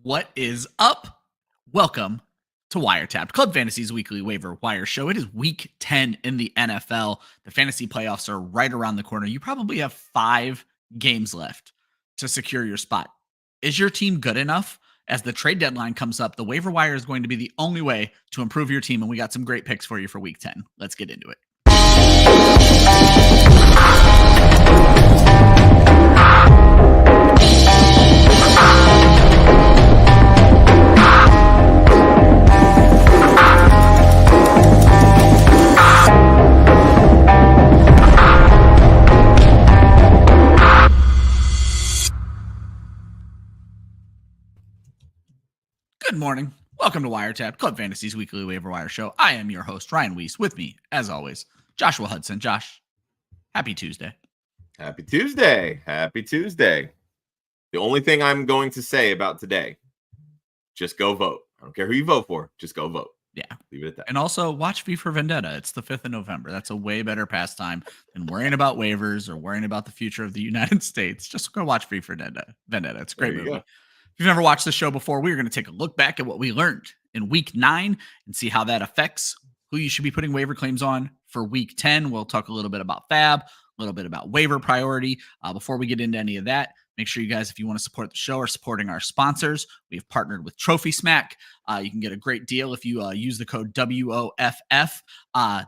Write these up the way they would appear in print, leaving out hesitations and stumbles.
What is up? Welcome to WireTapped, Club Fantasy's weekly waiver wire show. It is week 10 in the NFL. The fantasy playoffs are right around the corner. You probably have 5 games left to secure your spot. Is your team good enough? As the trade deadline comes up, the waiver wire is going to be the only way to improve your team, and we got some great picks for you for week 10. Let's get into it. Good morning. Welcome to WireTapped, Club Fantasy's weekly waiver wire show. I am your host, Ryan Weisse. With me, as always, Joshua Hudson. Josh, happy Tuesday. Happy Tuesday. Happy Tuesday. The only thing I'm going to say about today, just go vote. I don't care who you vote for. Just go vote. Yeah. Leave it at that. And also watch V for Vendetta. It's the 5th of November. That's a way better pastime than worrying about waivers or worrying about the future of the United States. Just go watch V for Vendetta. It's a great movie. Go. If you've never watched the show before, we're going to take a look back at what we learned in week 9 and see how that affects who you should be putting waiver claims on for week 10. We'll talk a little bit about FAB, a little bit about waiver priority. Before we get into any of that, make sure you guys, if you want to support the show, are supporting our sponsors. We have partnered with Trophy Smack. You can get a great deal if you use the code WOFF.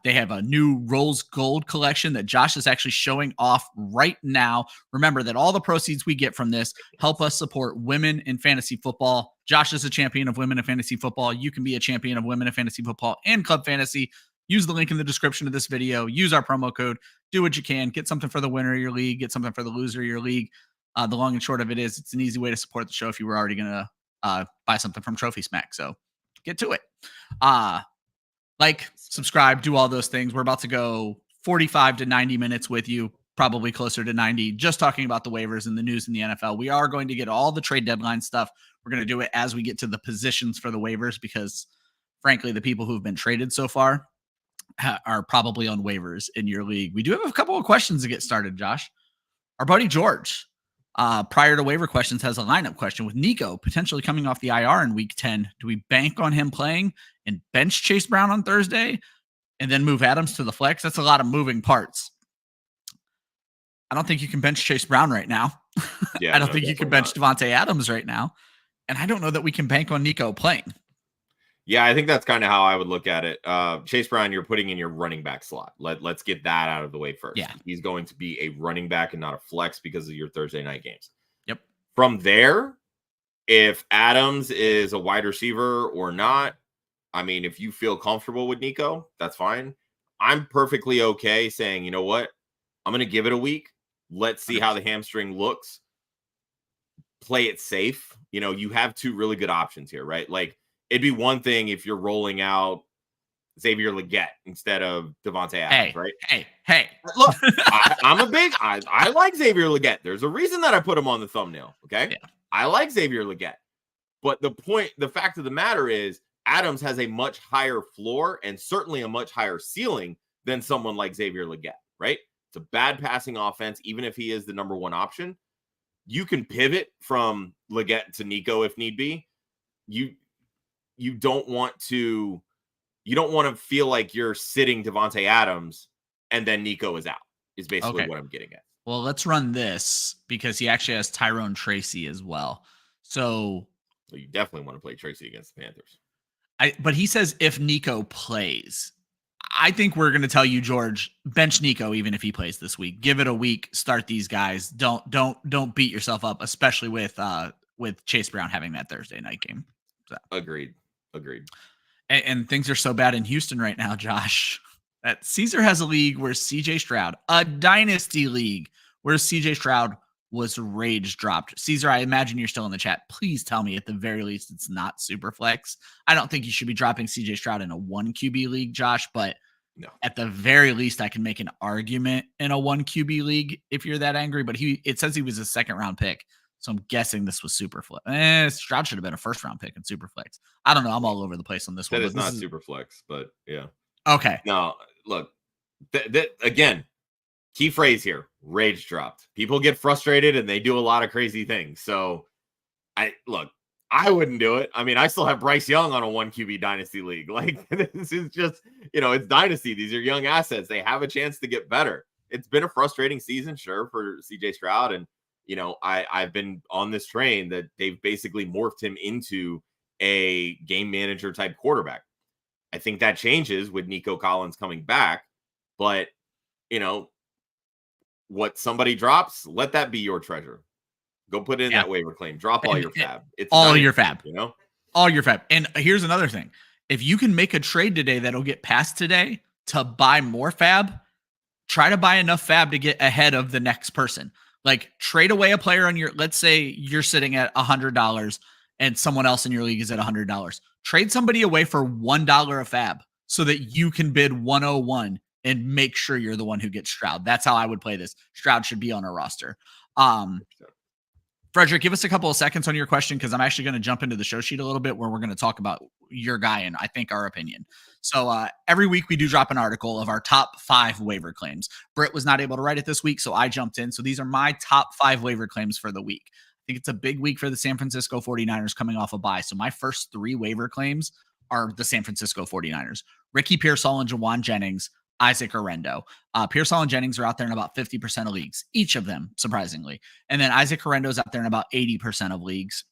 They have a new Rose Gold collection that Josh is actually showing off right now. Remember that all the proceeds we get from this help us support women in fantasy football. Josh is a champion of women in fantasy football. You can be a champion of women in fantasy football and club fantasy. Use the link in the description of this video. Use our promo code. Do what you can. Get something for the winner of your league. Get something for the loser of your league. The long and short of it is it's an easy way to support the show if you were already going to buy something from Trophy Smack. So get to it. Like, subscribe, do all those things. We're about to go 45 to 90 minutes with you, probably closer to 90, just talking about the waivers and the news in the NFL. We are going to get all the trade deadline stuff. We're going to do it as we get to the positions for the waivers because, frankly, the people who've been traded so far are probably on waivers in your league. We do have a couple of questions to get started, Josh. Our buddy George, prior to waiver questions, has a lineup question with Nico potentially coming off the IR in week 10. Do we bank on him playing and bench Chase Brown on Thursday and then move Adams to the flex? That's a lot of moving parts. I don't think you can bench Chase Brown right now. Yeah, I don't think you can bench Devontae Adams right now. And I don't know that we can bank on Nico playing. Yeah, I think that's kind of how I would look at it. Chase Brown, you're putting in your running back slot. Let's get that out of the way first. Yeah. He's going to be a running back and not a flex because of your Thursday night games. Yep. From there, if Adams is a wide receiver or not, I mean, if you feel comfortable with Nico, that's fine. I'm perfectly okay saying, you know what? I'm going to give it a week. Let's see how the hamstring looks. Play it safe. You know, you have 2 really good options here, right? Like, it'd be one thing if you're rolling out Xavier Legette instead of Devontae Adams, right? Hey. Look, I like Xavier Legette. There's a reason that I put him on the thumbnail, okay? Yeah. I like Xavier Legette. But the fact of the matter is Adams has a much higher floor and certainly a much higher ceiling than someone like Xavier Legette, right? It's a bad passing offense, even if he is the number 1 option. You can pivot from Legette to Nico if need be. You don't want to feel like you're sitting Devontae Adams and then Nico is out, is basically what I'm getting at. Well, let's run this because he actually has Tyrone Tracy as well. So you definitely want to play Tracy against the Panthers. But he says if Nico plays, I think we're going to tell you, George, bench Nico even if he plays this week. Give it a week. Start these guys. Don't beat yourself up, especially with Chase Brown having that Thursday night game. So. Agreed. And things are so bad in Houston right now, Josh, that Caesar has a league where CJ Stroud, a dynasty league where CJ Stroud was rage dropped. Caesar, I imagine you're still in the chat. Please tell me at the very least it's not super flex. I don't think you should be dropping CJ Stroud in a 1 QB league, Josh, but no. At the very least I can make an argument in a 1 QB league if you're that angry, but it says he was a 2nd round pick. So I'm guessing this was super flex. Stroud should have been a 1st round pick in super flex. I don't know. I'm all over the place on this one. That is not super flex, but yeah. Okay. No, look, again, key phrase here, rage dropped. People get frustrated and they do a lot of crazy things. So look, I wouldn't do it. I mean, I still have Bryce Young on a 1 QB dynasty league. Like, this is just, it's dynasty. These are young assets. They have a chance to get better. It's been a frustrating season, sure, for CJ Stroud. And, I've been on this train that they've basically morphed him into a game manager type quarterback. I think that changes with Nico Collins coming back. But, what somebody drops, let that be your treasure. Go put in that waiver claim. Drop all your fab. It's all your fab. All your fab. And here's another thing. If you can make a trade today that'll get passed today to buy more fab, try to buy enough fab to get ahead of the next person. Like, trade away a player on let's say you're sitting at $100 and someone else in your league is at $100. Trade somebody away for $1 of fab so that you can bid 101 and make sure you're the one who gets Stroud. That's how I would play this. Stroud should be on a roster. Frederick, give us a couple of seconds on your question, because I'm actually going to jump into the show sheet a little bit where we're going to talk about your guy and I think our opinion. So every week we do drop an article of our top 5 waiver claims. Britt was not able to write it this week, so I jumped in. So these are my top 5 waiver claims for the week. I think it's a big week for the San Francisco 49ers coming off a bye. So my first 3 waiver claims are the San Francisco 49ers. Ricky Pearsall and Jawan Jennings, Isaac Orendo. Pearsall and Jennings are out there in about 50% of leagues, each of them, surprisingly. And then Isaac Orendo is out there in about 80% of leagues.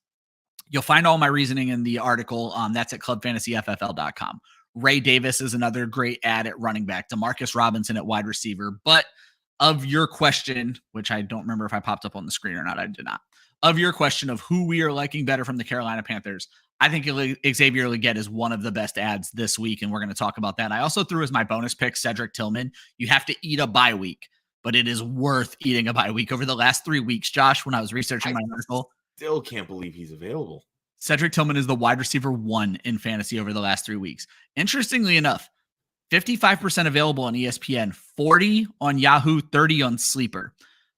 You'll find all my reasoning in the article. That's at clubfantasyffl.com. Ray Davis is another great ad at running back. Demarcus Robinson at wide receiver. But of your question, which I don't remember if I popped up on the screen or not, I did not. Of your question of who we are liking better from the Carolina Panthers, I think Xavier Legette is one of the best ads this week, and we're going to talk about that. I also threw as my bonus pick Cedric Tillman. You have to eat a bye week, but it is worth eating a bye week. Over the last 3 weeks, Josh, when I was researching my article, still can't believe he's available. Cedric Tillman is the wide receiver 1 in fantasy over the last 3 weeks. Interestingly enough, 55% available on ESPN, 40 on Yahoo, 30 on Sleeper.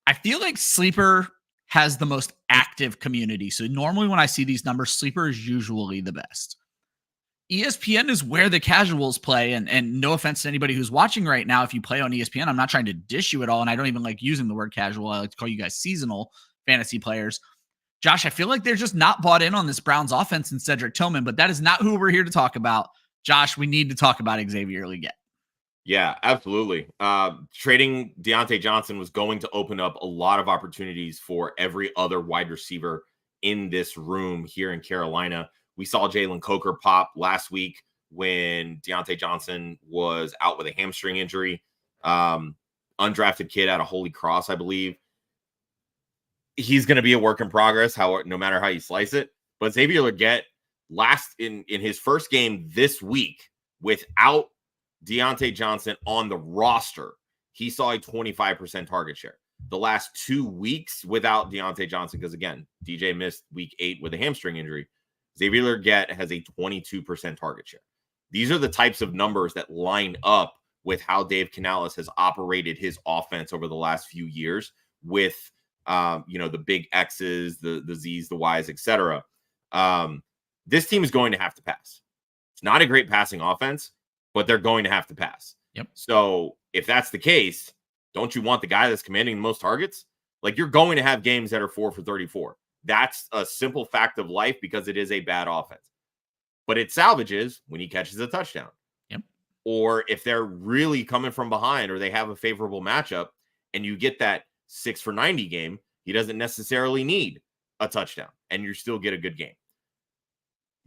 I feel like Sleeper has the most active community. So normally when I see these numbers, Sleeper is usually the best. ESPN is where the casuals play. And no offense to anybody who's watching right now, if you play on ESPN, I'm not trying to dish you at all. And I don't even like using the word casual. I like to call you guys seasonal fantasy players. Josh, I feel like they're just not bought in on this Browns offense and Cedric Tillman, but that is not who we're here to talk about. Josh, we need to talk about Xavier Legette. Yeah, absolutely. Trading Deontay Johnson was going to open up a lot of opportunities for every other wide receiver in this room here in Carolina. We saw Jalen Coker pop last week when Deontay Johnson was out with a hamstring injury. Undrafted kid out of Holy Cross, I believe. He's going to be a work in progress, no matter how you slice it. But Xavier Legette, in his first game this week without Deontay Johnson on the roster, he saw a 25% target share. The last 2 weeks without Deontay Johnson, because again, DJ missed week 8 with a hamstring injury, Xavier Legette has a 22% target share. These are the types of numbers that line up with how Dave Canales has operated his offense over the last few years with, the big X's, the Z's, the Y's, etc. This team is going to have to pass. It's not a great passing offense, but they're going to have to pass. Yep. So if that's the case, don't you want the guy that's commanding the most targets? Like, you're going to have games that are 4 for 34. That's a simple fact of life because it is a bad offense. But it salvages when he catches a touchdown. Yep. Or if they're really coming from behind or they have a favorable matchup and you get that 6 for 90 game, he doesn't necessarily need a touchdown and you still get a good game.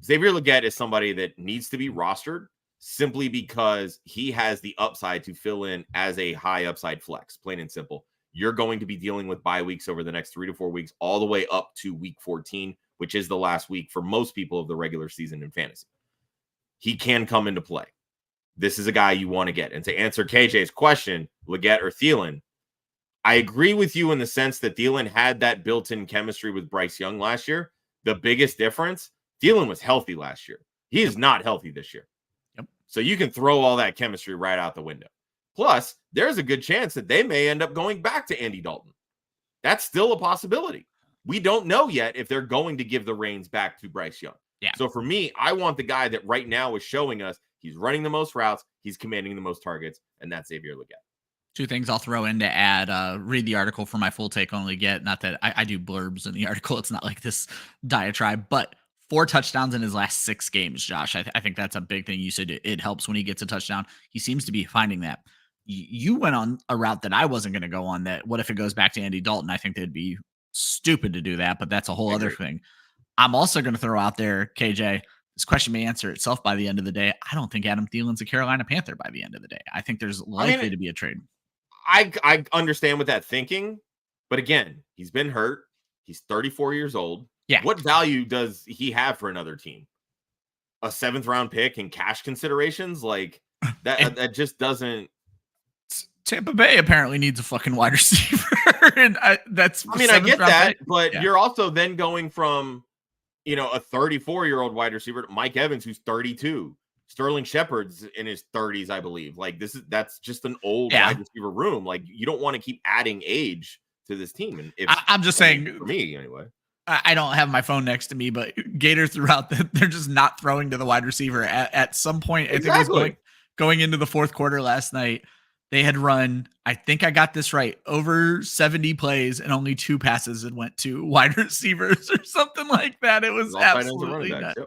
Xavier Legette is somebody that needs to be rostered simply because he has the upside to fill in as a high upside flex, plain and simple. You're going to be dealing with bye weeks over the next 3 to 4 weeks, all the way up to week 14, which is the last week for most people of the regular season in fantasy. He can come into play. This is a guy you want to get. And to answer KJ's question, Legette or Thielen, I agree with you in the sense that Thielen had that built-in chemistry with Bryce Young last year. The biggest difference, Thielen was healthy last year. He is not healthy this year. So you can throw all that chemistry right out the window. Plus, there's a good chance that they may end up going back to Andy Dalton. That's still a possibility. We don't know yet if they're going to give the reins back to Bryce Young. Yeah. So for me, I want the guy that right now is showing us he's running the most routes, he's commanding the most targets, and that's Xavier Legette. 2 things I'll throw in to add. Read the article for my full take on Legette. Not that I do blurbs in the article. It's not like this diatribe, but 4 touchdowns in his last 6 games, Josh. I think that's a big thing. You said it helps when he gets a touchdown. He seems to be finding that. You went on a route that I wasn't going to go on. That what if it goes back to Andy Dalton? I think they'd be stupid to do that, but that's a whole other thing. I'm also going to throw out there, KJ, this question may answer itself by the end of the day. I don't think Adam Thielen's a Carolina Panther by the end of the day. I think there's likely to be a trade. I understand with that thinking, but again, he's been hurt. He's 34 years old. Yeah. What value does he have for another team? A 7th round pick and cash considerations? Like that, that just doesn't. Tampa Bay apparently needs a fucking wide receiver. And I get that, but you're also then going from, a 34-year-old wide receiver, Mike Evans, who's 32, Sterling Shepard's in his 30s, I believe. Like that's just an old wide receiver room. Like you don't want to keep adding age to this team. And I'm just saying, for me anyway. I don't have my phone next to me, but Gator threw out that they're just not throwing to the wide receiver at some point. Exactly. I think it was going into the 4th quarter last night. They had run, I think I got this right, over 70 plays and only 2 passes and went to wide receivers or something like that. It was absolutely nuts.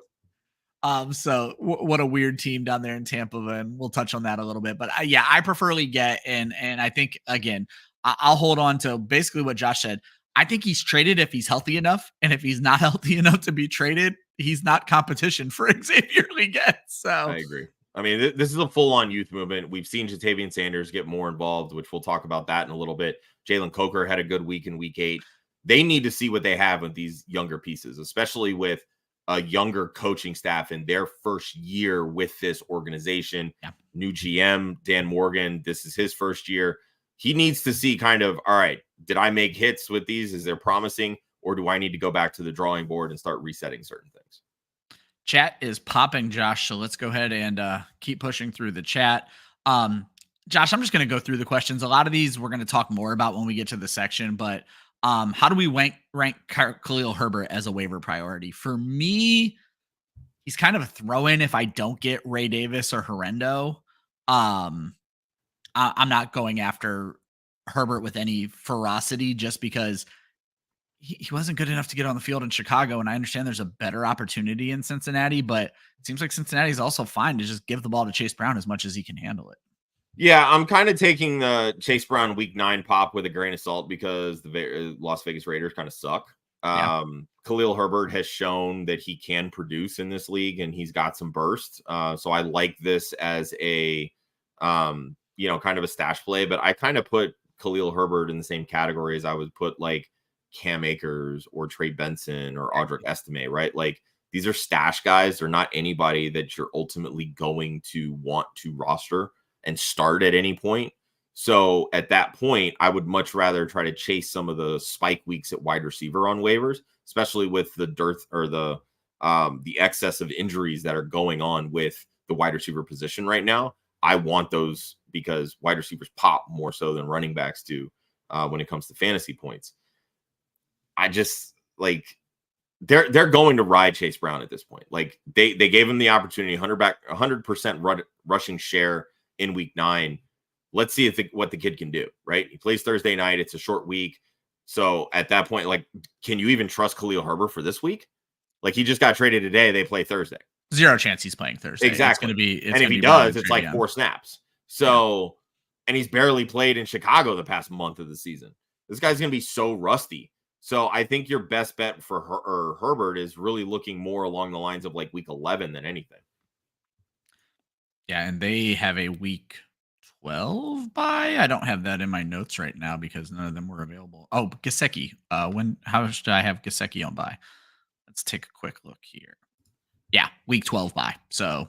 Yep. So what a weird team down there in Tampa, and we'll touch on that a little bit. But I prefer Leggett, and I think again, I'll hold on to basically what Josh said. I think he's traded if he's healthy enough, and if he's not healthy enough to be traded, he's not competition for Xavier Leggett. So I agree. I mean, this is a full-on youth movement. We've seen Jatavian Sanders get more involved, which we'll talk about that in a little bit. Jalen Coker had a good week in week 8. They need to see what they have with these younger pieces, especially with a younger coaching staff in their first year with this organization. Yeah. New GM, Dan Morgan, this is his first year. He needs to see kind of, all right, did I make hits with these? Is there promising? Or do I need to go back to the drawing board and start resetting certain things? Chat is popping, Josh. So let's go ahead and keep pushing through the chat. Josh, I'm just going to go through the questions. A lot of these we're going to talk more about when we get to the section, but how do we rank Khalil Herbert as a waiver priority? For me, he's kind of a throw-in if I don't get Ray Davis or Herendo. I'm not going after Herbert with any ferocity just because he wasn't good enough to get on the field in Chicago. And I understand there's a better opportunity in Cincinnati, but it seems like Cincinnati is also fine to just give the ball to Chase Brown as much as he can handle it. Yeah, I'm kind of taking the Chase Brown week 9 pop with a grain of salt because the Las Vegas Raiders kind of suck. Yeah. Khalil Herbert has shown that he can produce in this league and he's got some burst. So I like this as a, kind of a stash play, but I kind of put Khalil Herbert in the same category as I would put like Cam Akers or Trey Benson or Audric Estime, right? Like these are stash guys. They're not anybody that you're ultimately going to want to roster and start at any point. So at that point, I would much rather try to chase some of the spike weeks at wide receiver on waivers, especially with the dearth or the excess of injuries that are going on with the wide receiver position right now. I want those because wide receivers pop more so than running backs do when it comes to fantasy points. I just like they're going to ride Chase Brown at this point. Like they gave him the opportunity, 100% rushing share in week 9. Let's see what the kid can do, right? He plays Thursday night. It's a short week. So at that point, like, can you even trust Khalil Herbert for this week? Like he just got traded today. They play Thursday. Zero chance he's playing Thursday. Exactly. It's going to be, and if he does, it's like 4 snaps. So, and he's barely played in Chicago the past month of the season. This guy's going to be so rusty. So I think your best bet for Herbert is really looking more along the lines of like week 11 than anything. Yeah. And they have a week 12 bye. I don't have that in my notes right now because none of them were available. Oh, Gesicki. How should I have Gesicki on bye? Let's take a quick look here. Yeah, week 12 bye. So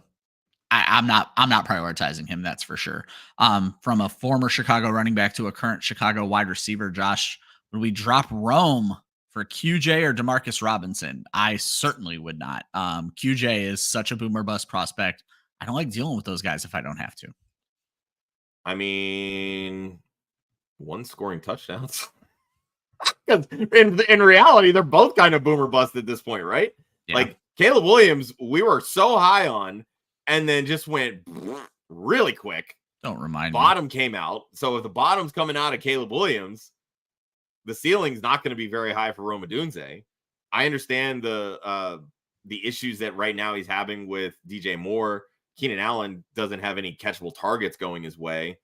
I'm not prioritizing him. That's for sure. From a former Chicago running back to a current Chicago wide receiver, Josh, would we drop Rome for QJ or Demarcus Robinson? I certainly would not. QJ is such a boomer bust prospect. I don't like dealing with those guys if I don't have to. I mean, 1 scoring touchdowns. Because in reality, they're both kind of boomer bust at this point, right? Yeah. Like Caleb Williams, we were so high on, and then just went really quick. Don't remind me. Bottom came out. So if the bottom's coming out of Caleb Williams, the ceiling's not going to be very high for Rome Odunze. I understand the the issues that right now he's having with DJ Moore, Keenan Allen doesn't have any catchable targets going his way.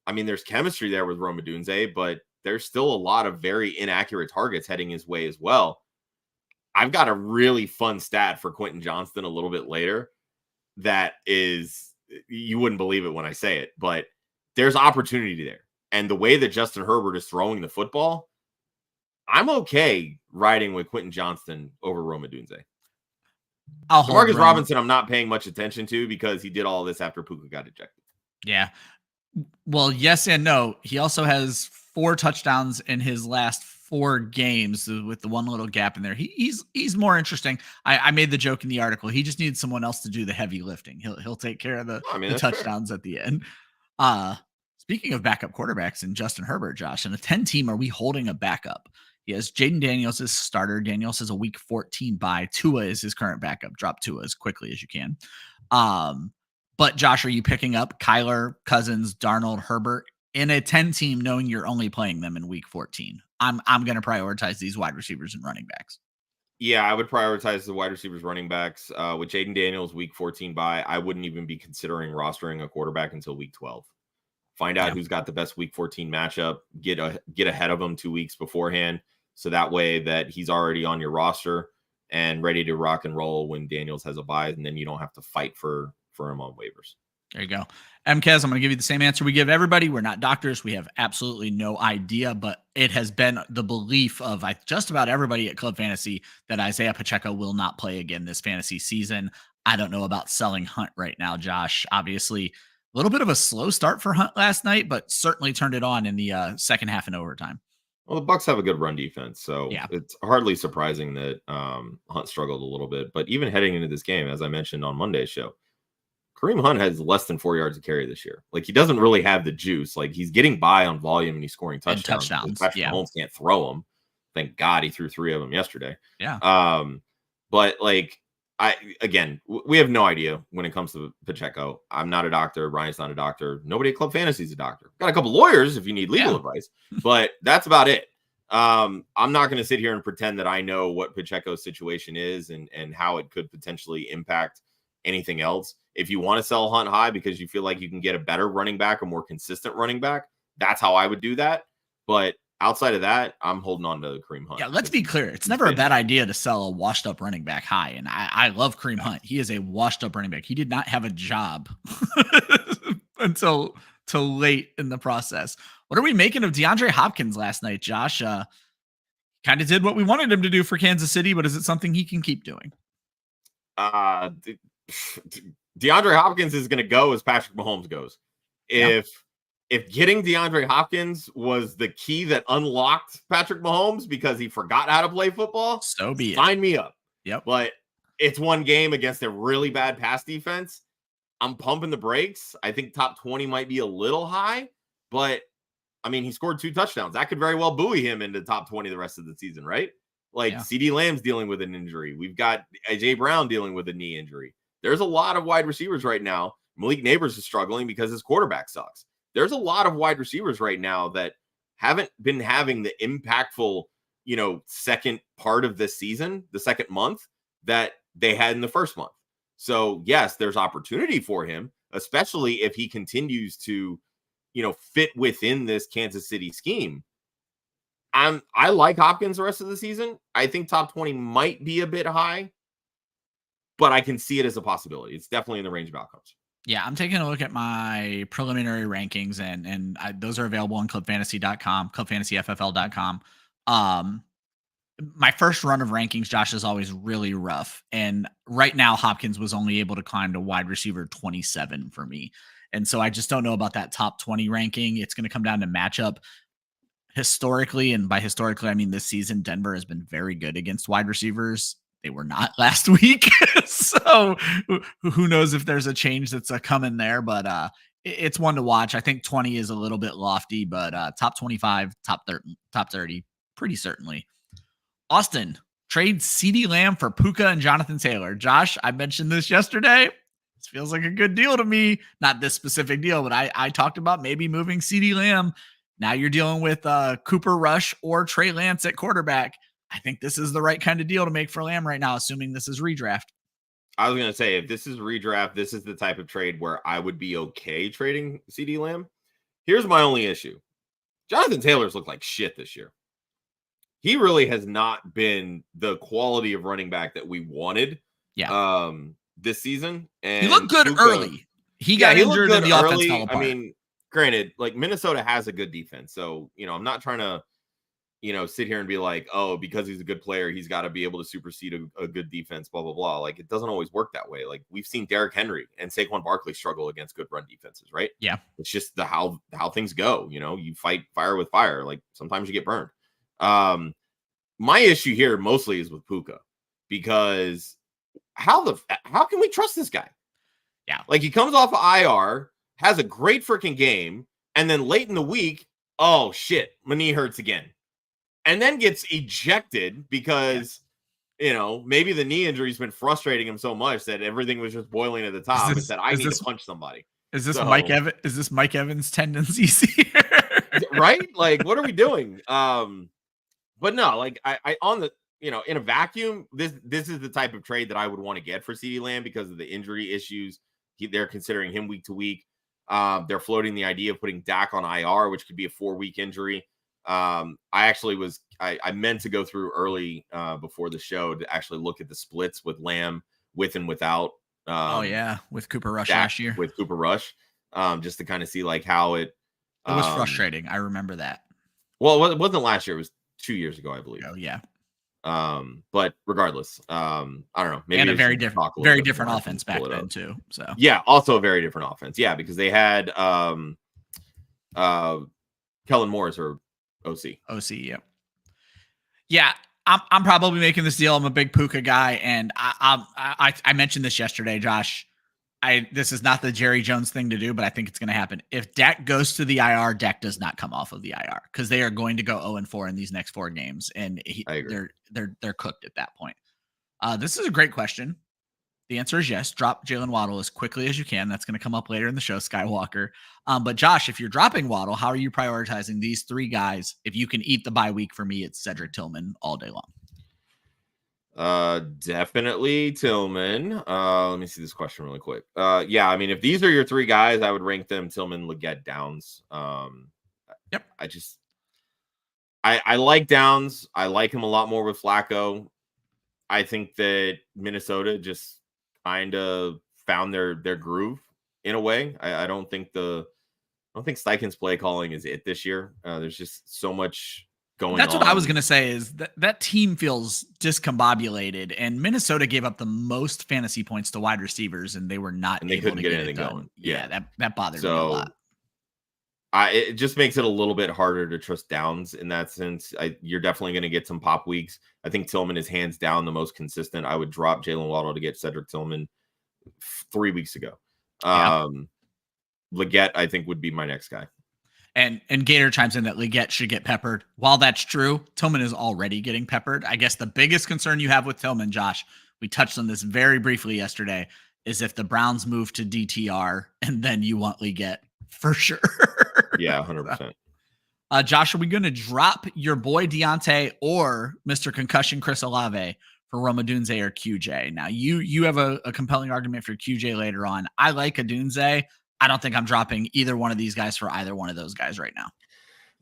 I mean, there's chemistry there with Rome Odunze, but there's still a lot of very inaccurate targets heading his way as well. I've got a really fun stat for Quentin Johnston a little bit later that is, you wouldn't believe it when I say it, but there's opportunity there. And the way that Justin Herbert is throwing the football, I'm okay riding with Quentin Johnston over Rome Odunze. Marcus Robinson, I'm not paying much attention to because he did all this after Puka got ejected. Yeah. Well, yes and no. He also has 4 touchdowns in his last 4 games with the one little gap in there. He's more interesting. I made the joke in the article. He just needs someone else to do the heavy lifting. He'll take care of the touchdowns at the end. Speaking of backup quarterbacks and Justin Herbert, Josh, in a 10 team, are we holding a backup? Yes, Jaden Daniels is starter. Daniels has a week 14 bye. Tua is his current backup. Drop Tua as quickly as you can. But Josh, are you picking up Kyler, Cousins, Darnold, Herbert in a 10 team, knowing you're only playing them in week 14? I'm going to prioritize these wide receivers and running backs. Yeah, I would prioritize the wide receivers, running backs. With Jaden Daniels week 14 bye, I wouldn't even be considering rostering a quarterback until week 12. Find out who's got the best week 14 matchup. Get ahead of him 2 weeks beforehand, so that way that he's already on your roster and ready to rock and roll when Daniels has a bye, and then you don't have to fight for him on waivers. There you go. MKez, I'm going to give you the same answer we give everybody. We're not doctors. We have absolutely no idea, but it has been the belief of just about everybody at Club Fantasy that Isaiah Pacheco will not play again this fantasy season. I don't know about selling Hunt right now, Josh. Obviously, a little bit of a slow start for Hunt last night, but certainly turned it on in the second half and overtime. Well, the Bucs have a good run defense, so it's hardly surprising that Hunt struggled a little bit. But even heading into this game, as I mentioned on Monday's show, Kareem Hunt has less than 4 yards to carry this year. Like, he doesn't really have the juice. Like, he's getting by on volume and he's scoring touchdowns. Patrick Mahomes can't throw them. Thank God he threw 3 of them yesterday. Yeah. But like, we have no idea when it comes to Pacheco. I'm not a doctor. Ryan's not a doctor. Nobody at Club Fantasy is a doctor. Got a couple lawyers if you need legal advice, but that's about it. I'm not going to sit here and pretend that I know what Pacheco's situation is and how it could potentially impact anything else. If you want to sell Hunt high because you feel like you can get a better running back, a more consistent running back, that's how I would do that. But outside of that, I'm holding on to Kareem Hunt. Yeah, let's be clear. It's never a bad idea to sell a washed-up running back high, and I love Kareem Hunt. He is a washed-up running back. He did not have a job until late in the process. What are we making of DeAndre Hopkins last night, Josh? Kind of did what we wanted him to do for Kansas City, but is it something he can keep doing? DeAndre Hopkins is going to go as Patrick Mahomes goes. If getting DeAndre Hopkins was the key that unlocked Patrick Mahomes because he forgot how to play football, so be it. Sign me up. Yep. But it's one game against a really bad pass defense. I'm pumping the brakes. I think top 20 might be a little high, but I mean, he scored 2 touchdowns. That could very well buoy him into top 20 the rest of the season, right? Like, CeeDee Lamb's dealing with an injury. We've got AJ Brown dealing with a knee injury. There's a lot of wide receivers right now. Malik Neighbors is struggling because his quarterback sucks. There's a lot of wide receivers right now that haven't been having the impactful, second part of this season, the second month, that they had in the first month. So, yes, there's opportunity for him, especially if he continues to, fit within this Kansas City scheme. I like Hopkins the rest of the season. I think top 20 might be a bit high, but I can see it as a possibility. It's definitely in the range of outcomes. Yeah, I'm taking a look at my preliminary rankings, and those are available on clubfantasy.com, clubfantasyffl.com. My first run of rankings, Josh, is always really rough. And right now, Hopkins was only able to climb to wide receiver 27 for me. And so I just don't know about that top 20 ranking. It's going to come down to matchup. Historically, and by historically, I mean this season, Denver has been very good against wide receivers. They were not last week. So who knows if there's a change that's coming there, but it's one to watch. I think 20 is a little bit lofty, but top 25, top 30, pretty certainly. Austin, trade CeeDee Lamb for Puka and Jonathan Taylor. Josh, I mentioned this yesterday. This feels like a good deal to me. Not this specific deal, but I talked about maybe moving CeeDee Lamb. Now you're dealing with Cooper Rush or Trey Lance at quarterback. I think this is the right kind of deal to make for Lamb right now, assuming this is redraft. I was going to say, if this is redraft, this is the type of trade where I would be okay trading CD Lamb. Here's my only issue. Jonathan Taylor's looked like shit this year. He really has not been the quality of running back that we wanted this season. And he looked good early. He got injured and the offense fell apart. I mean, granted, like Minnesota has a good defense. So, I'm not trying to, sit here and be like, oh, because he's a good player, he's got to be able to supersede a good defense, blah, blah, blah. Like, it doesn't always work that way. Like, we've seen Derrick Henry and Saquon Barkley struggle against good run defenses, right? Yeah. It's just how things go. You fight fire with fire. Like, sometimes you get burned. My issue here mostly is with Puka, because how can we trust this guy? Yeah. Like, he comes off of IR, has a great freaking game, and then late in the week, oh shit, my knee hurts again. And then gets ejected because, maybe the knee injury's been frustrating him so much that everything was just boiling at the top and said, I need to punch somebody. Is this Mike Evans tendencies here? Right? Like, what are we doing? But no, like I on the, in a vacuum, this is the type of trade that I would want to get for CeeDee Lamb because of the injury issues. They're considering him week to week. They're floating the idea of putting Dak on IR, which could be a 4-week injury. I meant to go through early before the show to actually look at the splits with Lamb with and without. With Cooper Rush Dak last year. With Cooper Rush, just to kind of see like how it was frustrating. I remember that. Well, it wasn't last year. It was 2 years ago, I believe. Oh yeah. But regardless, I don't know. Maybe and a very different offense back then too. So yeah, also a very different offense. Yeah, because they had Kellen Moore's or OC. Yep. Yeah, I'm probably making this deal. I'm a big Puka guy, and I mentioned this yesterday, Josh. This is not the Jerry Jones thing to do, but I think it's going to happen. If Dak goes to the IR, Dak does not come off of the IR because they are going to go 0-4 in these next 4 games, and they're cooked at that point. This is a great question. The answer is yes. Drop Jalen Waddle as quickly as you can. That's going to come up later in the show, Skywalker. But Josh, if you're dropping Waddle, how are you prioritizing these 3 guys? If you can eat the bye week, for me, it's Cedric Tillman all day long. Definitely Tillman. Let me see this question really quick. Yeah, I mean, if these are your 3 guys, I would rank them Tillman, Leggett, Downs. Yep. I like Downs. I like him a lot more with Flacco. I think that Minnesota just kind of found their groove in a way. I don't think Steichen's play calling is it this year. There's just so much going on. That's what I was going to say is that team feels discombobulated, and Minnesota gave up the most fantasy points to wide receivers, and they were not and they able couldn't to get get anything going. Yeah, that bothered me a lot. It just makes it a little bit harder to trust Downs in that sense. You're definitely going to get some pop weeks. I think Tillman is hands down the most consistent. I would drop Jalen Waddle to get Cedric Tillman 3 weeks ago. Leggett, I think, would be my next guy. And Gator chimes in that Leggett should get peppered. While that's true, Tillman is already getting peppered. I guess the biggest concern you have with Tillman, Josh, we touched on this very briefly yesterday, is if the Browns move to DTR and then you want Leggett for sure. Yeah, 100%. Josh, are we going to drop your boy Deontay or Mr. Concussion Chris Olave for Rome Odunze or QJ? Now, you have a compelling argument for QJ later on. I like Odunze. I don't think I'm dropping either one of these guys for either one of those guys right now.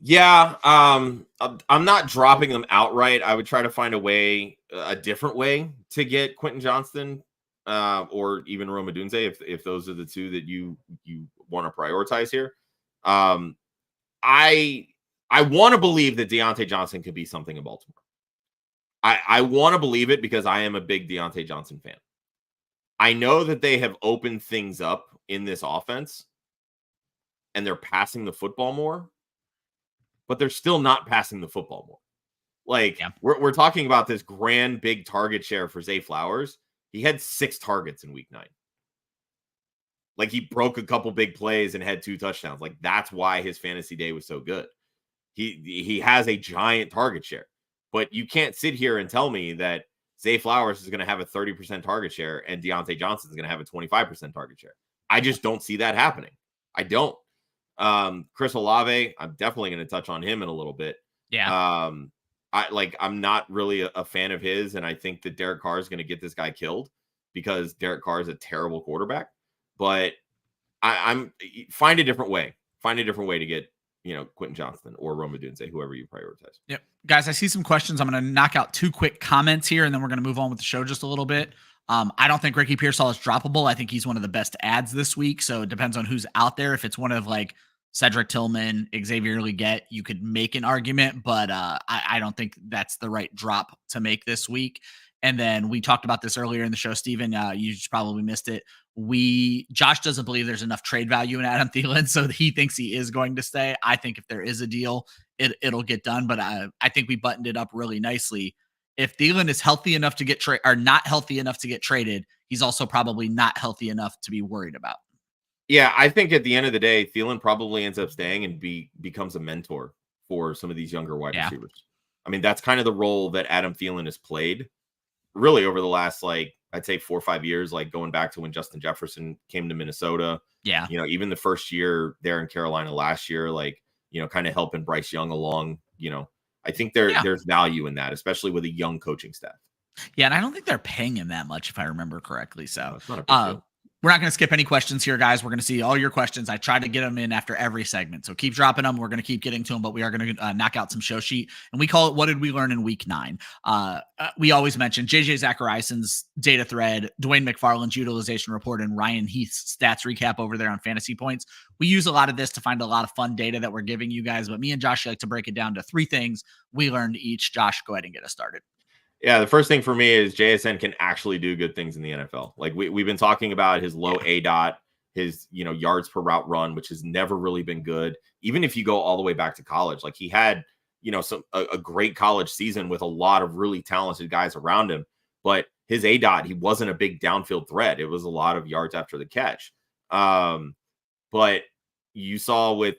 Yeah, I'm not dropping them outright. I would try to find a different way to get Quentin Johnston or even Rome Odunze if those are the 2 that you want to prioritize here. I want to believe that Deontay Johnson could be something in Baltimore. I want to believe it because I am a big Deontay Johnson fan. I know that they have opened things up in this offense and they're passing the football more, but they're still not passing the football more. Like, we're talking about this grand big target share for Zay Flowers. He had 6 targets in week 9. Like, he broke a couple big plays and had 2 touchdowns. Like, that's why his fantasy day was so good. He has a giant target share, but you can't sit here and tell me that Zay Flowers is going to have a 30% target share and Deontay Johnson is going to have a 25% target share. I just don't see that happening. I don't. Chris Olave, I'm definitely going to touch on him in a little bit. Yeah. I'm not really a fan of his, and I think that Derek Carr is going to get this guy killed because Derek Carr is a terrible quarterback. But I'm find a different way. Find a different way to get Quentin Johnston or Rome Odunze, whoever you prioritize. Yep, guys, I see some questions. I'm going to knock out 2 quick comments here, and then we're going to move on with the show just a little bit. I don't think Ricky Pearsall is droppable. I think he's one of the best ads this week. So it depends on who's out there. If it's one of like Cedric Tillman, Xavier Legette, you could make an argument, but I don't think that's the right drop to make this week. And then we talked about this earlier in the show, Steven. You just probably missed it. Josh doesn't believe there's enough trade value in Adam Thielen, so he thinks he is going to stay. I think if there is a deal, it'll get done. But I think we buttoned it up really nicely. If Thielen is healthy enough to get or not healthy enough to get traded, he's also probably not healthy enough to be worried about. Yeah, I think at the end of the day, Thielen probably ends up staying and becomes a mentor for some of these younger wide receivers. I mean, that's kind of the role that Adam Thielen has played really over the last, I'd say 4 or 5 years, going back to when Justin Jefferson came to Minnesota. Yeah. Even the first year there in Carolina last year, kind of helping Bryce Young along, I think there's value in that, especially with a young coaching staff. Yeah, and I don't think they're paying him that much, if I remember correctly. So it's not a big deal. We're not going to skip any questions here, guys. We're going to see all your questions. I try to get them in after every segment. So keep dropping them. We're going to keep getting to them, but we are going to knock out some show sheet. And we call it, What Did We Learn in Week 9? We always mention JJ Zachariason's data thread, Dwayne McFarland's utilization report, and Ryan Heath's stats recap over there on Fantasy Points. We use a lot of this to find a lot of fun data that we're giving you guys. But me and Josh like to break it down to 3 things we learned each. Josh, go ahead and get us started. Yeah, the first thing for me is JSN can actually do good things in the NFL. We've been talking about his low ADOT, his yards per route run, which has never really been good. Even if you go all the way back to college, he had a great college season with a lot of really talented guys around him. But his ADOT, he wasn't a big downfield threat. It was a lot of yards after the catch. But you saw with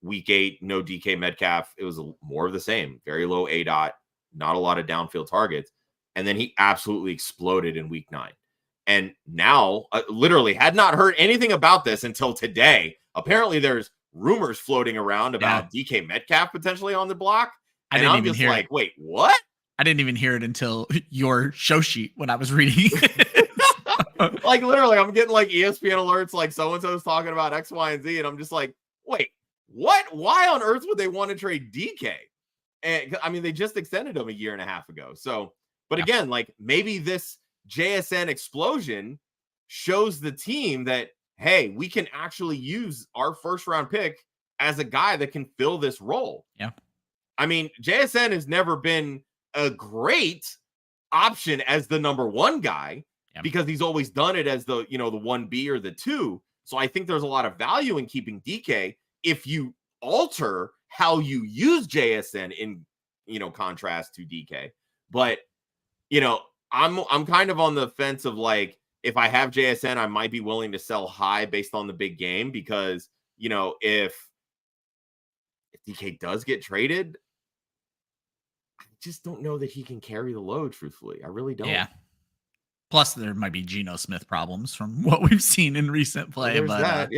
week 8, no DK Metcalf, it was more of the same. Very low ADOT. Not a lot of downfield targets. And then he absolutely exploded in week 9. And now, literally had not heard anything about this until today. Apparently there's rumors floating around about DK Metcalf potentially on the block. And I'm just like, wait, what? I didn't even hear it until your show sheet when I was reading. Literally, I'm getting ESPN alerts, so-and-so's talking about X, Y, and Z. And I'm just like, wait, what? Why on earth would they want to trade DK? And I mean, they just extended him a year and a half ago. So, but again, maybe this JSN explosion shows the team that, hey, we can actually use our first round pick as a guy that can fill this role. Yeah. I mean, JSN has never been a great option as the number 1 guy because he's always done it as the 1B or the 2. So I think there's a lot of value in keeping DK if you alter how you use JSN in contrast to DK. But I'm kind of on the fence of if I have JSN, I might be willing to sell high based on the big game because if DK does get traded, I just don't know that he can carry the load, truthfully. I really don't. Yeah. Plus there might be Geno Smith problems from what we've seen in recent play. Well, there's that.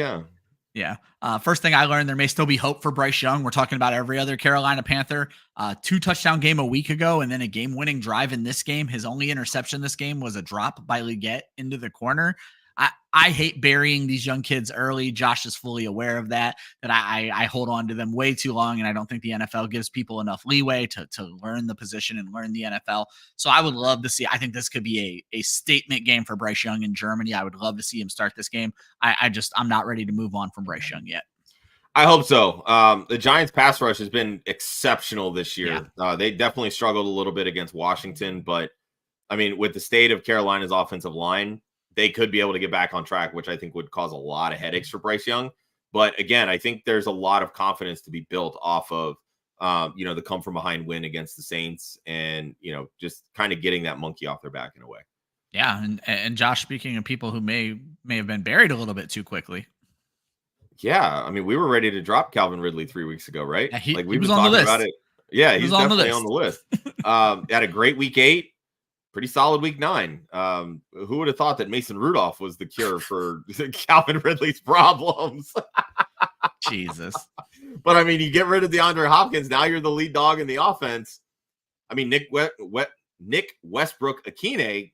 Yeah. First thing I learned, there may still be hope for Bryce Young. We're talking about every other Carolina Panther. 2-touchdown game a week ago, and then a game-winning drive in this game. His only interception this game was a drop by Legette into the corner. I hate burying these young kids early. Josh is fully aware of that I hold on to them way too long, and I don't think the NFL gives people enough leeway to learn the position and learn the NFL. So I would love to see, I think this could be a statement game for Bryce Young in Germany. I would love to see him start this game. I'm not ready to move on from Bryce Young yet. I hope so. The Giants pass rush has been exceptional this year. Yeah. They definitely struggled a little bit against Washington, but I mean, with the state of Carolina's offensive line, they could be able to get back on track, which I think would cause a lot of headaches for Bryce Young. But again, I think there's a lot of confidence to be built off of, the come from behind win against the Saints and, just kind of getting that monkey off their back in a way. Yeah. And Josh, speaking of people who may have been buried a little bit too quickly. Yeah. I mean, we were ready to drop Calvin Ridley 3 weeks ago, right? Yeah, we've been talking about it. Yeah. He's definitely on the list. Had a great week 8. Pretty solid week 9. Who would have thought that Mason Rudolph was the cure for Calvin Ridley's problems? Jesus. But I mean, you get rid of DeAndre Hopkins. Now you're the lead dog in the offense. I mean, Nick Westbrook-Akine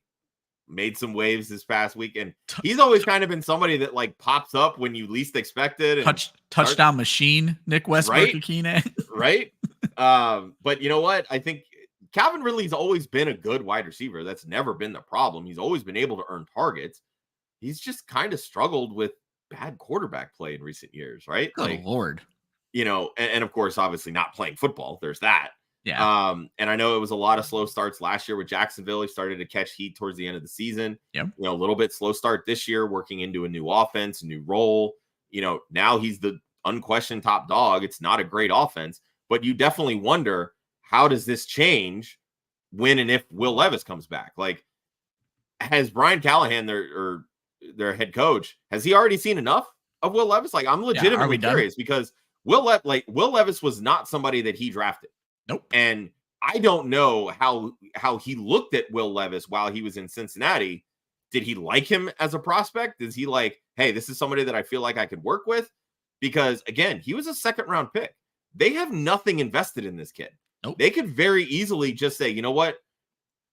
made some waves this past week, and he's always kind of been somebody that like pops up when you least expect it. And touchdown machine, Nick Westbrook-Akine. Right. But you know what? I think Calvin Ridley's always been a good wide receiver. That's never been the problem. He's always been able to earn targets. He's just kind of struggled with bad quarterback play in recent years, right? Good Lord. You know, and of course, obviously not playing football. There's that. Yeah. And I know it was a lot of slow starts last year with Jacksonville. He started to catch heat towards the end of the season. Yep. You know, a little bit slow start this year, working into a new offense, a new role. You know, now he's the unquestioned top dog. It's not a great offense, but you definitely wonder, how does this change when and if Will Levis comes back? Like, has Brian Callahan, their head coach, has he already seen enough of Will Levis? Like, I'm legitimately curious because Will Levis was not somebody that he drafted. Nope. And I don't know how he looked at Will Levis while he was in Cincinnati. Did he like him as a prospect? Is he like, hey, this is somebody that I feel like I could work with? Because again, he was a second-round pick. They have nothing invested in this kid. Nope. They could very easily just say, you know what?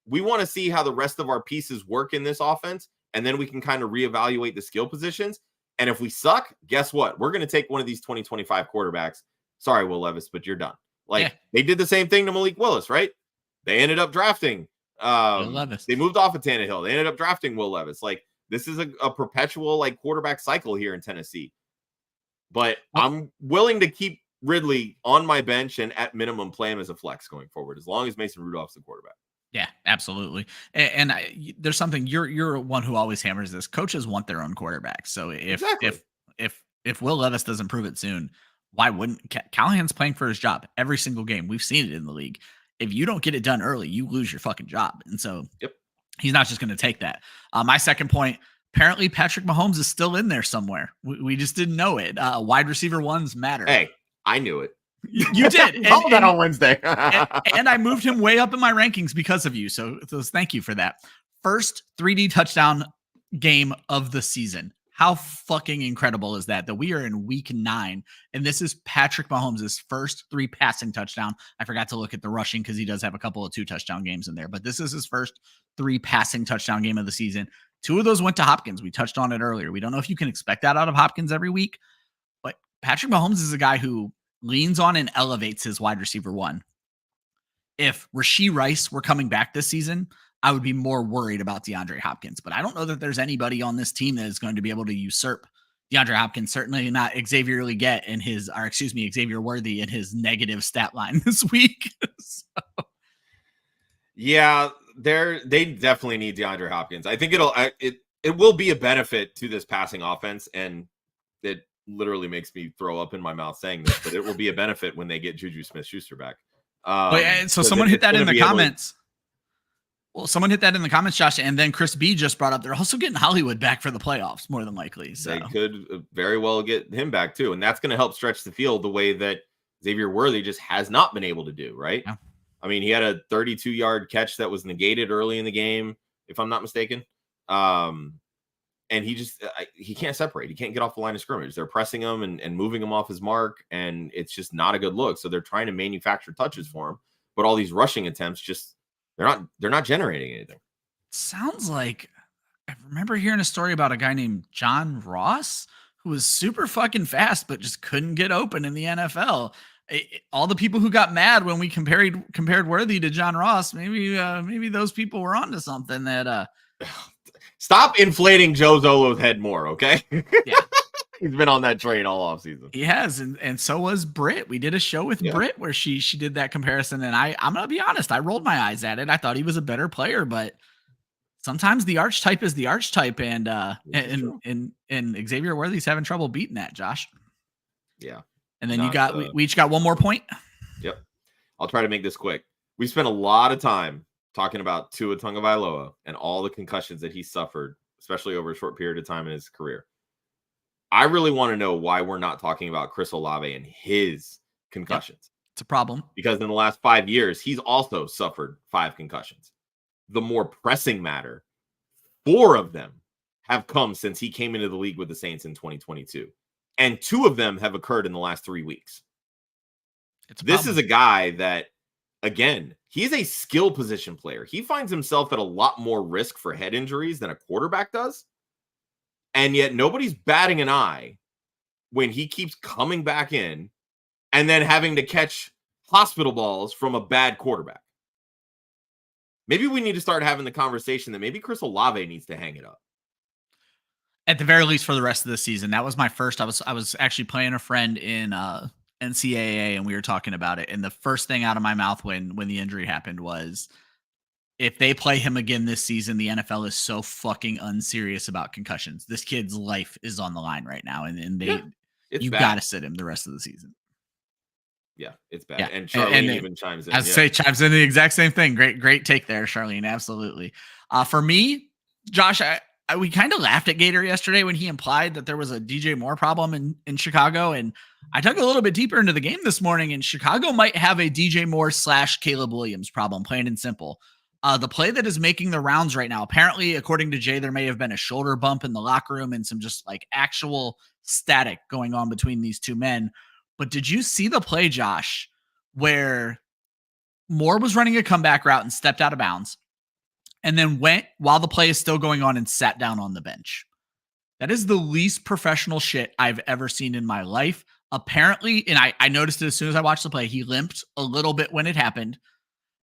We want to see how the rest of our pieces work in this offense, and then we can kind of reevaluate the skill positions. And if we suck, guess what? We're going to take one of these 2025 quarterbacks. Sorry, Will Levis, but you're done. Like, They did the same thing to Malik Willis, right? They ended up drafting Will Levis. They moved off of Tannehill. They ended up drafting Will Levis. Like, this is a perpetual like quarterback cycle here in Tennessee. But I'm willing to keep Ridley on my bench and at minimum play him as a flex going forward, as long as Mason Rudolph's the quarterback. Yeah, absolutely. And there's something you're one who always hammers this. Coaches want their own quarterbacks. So if Will Levis doesn't prove it soon, why wouldn't Callahan's playing for his job every single game? We've seen it in the league. If you don't get it done early, you lose your fucking job. And so he's not just going to take that. My second point, apparently Patrick Mahomes is still in there somewhere. We just didn't know it. Wide receiver ones matter. Hey, I knew it. You did. Called that on Wednesday. and I moved him way up in my rankings because of you. So thank you for that. First 3D touchdown game of the season. How fucking incredible is that we are in week 9 and this is Patrick Mahomes' first 3 passing touchdown. I forgot to look at the rushing because he does have a couple of 2 touchdown games in there, but this is his first 3 passing touchdown game of the season. 2 of those went to Hopkins. We touched on it earlier. We don't know if you can expect that out of Hopkins every week, but Patrick Mahomes is a guy who leans on and elevates his wide receiver one. If Rashee Rice were coming back this season, I would be more worried about DeAndre Hopkins, but I don't know that there's anybody on this team that is going to be able to usurp DeAndre Hopkins. Certainly not Xavier Worthy in his negative stat line this week. Yeah, they definitely need DeAndre Hopkins. I think it will be a benefit to this passing offense, and it literally makes me throw up in my mouth saying this, but it will be a benefit when they get Juju Smith-Schuster back. So someone hit that in the comments. Well, someone hit that in the comments, Josh, and then Chris B just brought up they're also getting Hollywood back for the playoffs, more than likely. So they could very well get him back too, and that's going to help stretch the field the way that Xavier Worthy just has not been able to do. Right? Yeah. I mean, he had a 32-yard catch that was negated early in the game, if I'm not mistaken. And he can't separate. He can't get off the line of scrimmage. They're pressing him and moving him off his mark, and it's just not a good look. So they're trying to manufacture touches for him, but all these rushing attempts just they're not generating anything. Sounds like I remember hearing a story about a guy named John Ross who was super fucking fast, but just couldn't get open in the NFL. All the people who got mad when we compared Worthy to John Ross, maybe those people were onto something that Stop inflating Joe Zolo's head more, okay? Yeah. He's been on that train all offseason. He has, and so was Britt. We did a show with Britt where she did that comparison, and I'm gonna be honest, I rolled my eyes at it. I thought he was a better player, but sometimes the archetype is the archetype, and Xavier Worthy's having trouble beating that, Josh. Yeah. And then we each got one more point. Yep. I'll try to make this quick. We spent a lot of time talking about Tua Tagovailoa and all the concussions that he suffered, especially over a short period of time in his career. I really want to know why we're not talking about Chris Olave and his concussions. Yep. It's a problem. Because in the last 5 years, he's also suffered 5 concussions. The more pressing matter, 4 of them have come since he came into the league with the Saints in 2022. And 2 of them have occurred in the last 3 weeks. This is a guy that, again, he's a skill position player. He finds himself at a lot more risk for head injuries than a quarterback does. And yet nobody's batting an eye when he keeps coming back in and then having to catch hospital balls from a bad quarterback. Maybe we need to start having the conversation that maybe Chris Olave needs to hang it up. At the very least for the rest of the season. That was my first. I was actually playing a friend in NCAA and we were talking about it. And the first thing out of my mouth when the injury happened was, if they play him again this season, the NFL is so fucking unserious about concussions. This kid's life is on the line right now. And you got to sit him the rest of the season. Yeah, it's bad. Yeah. And Charlene even chimes in. I say chimes in the exact same thing. Great take there, Charlene. Absolutely. For me, Josh, we kind of laughed at Gator yesterday when he implied that there was a DJ Moore problem in Chicago. And I dug a little bit deeper into the game this morning, and Chicago might have a DJ Moore / Caleb Williams problem, plain and simple. The play that is making the rounds right now, apparently, according to Jay, there may have been a shoulder bump in the locker room and some just like actual static going on between these two men. But did you see the play, Josh, where Moore was running a comeback route and stepped out of bounds and then went while the play is still going on and sat down on the bench? That is the least professional shit I've ever seen in my life. Apparently, and I noticed it as soon as I watched the play, he limped a little bit when it happened.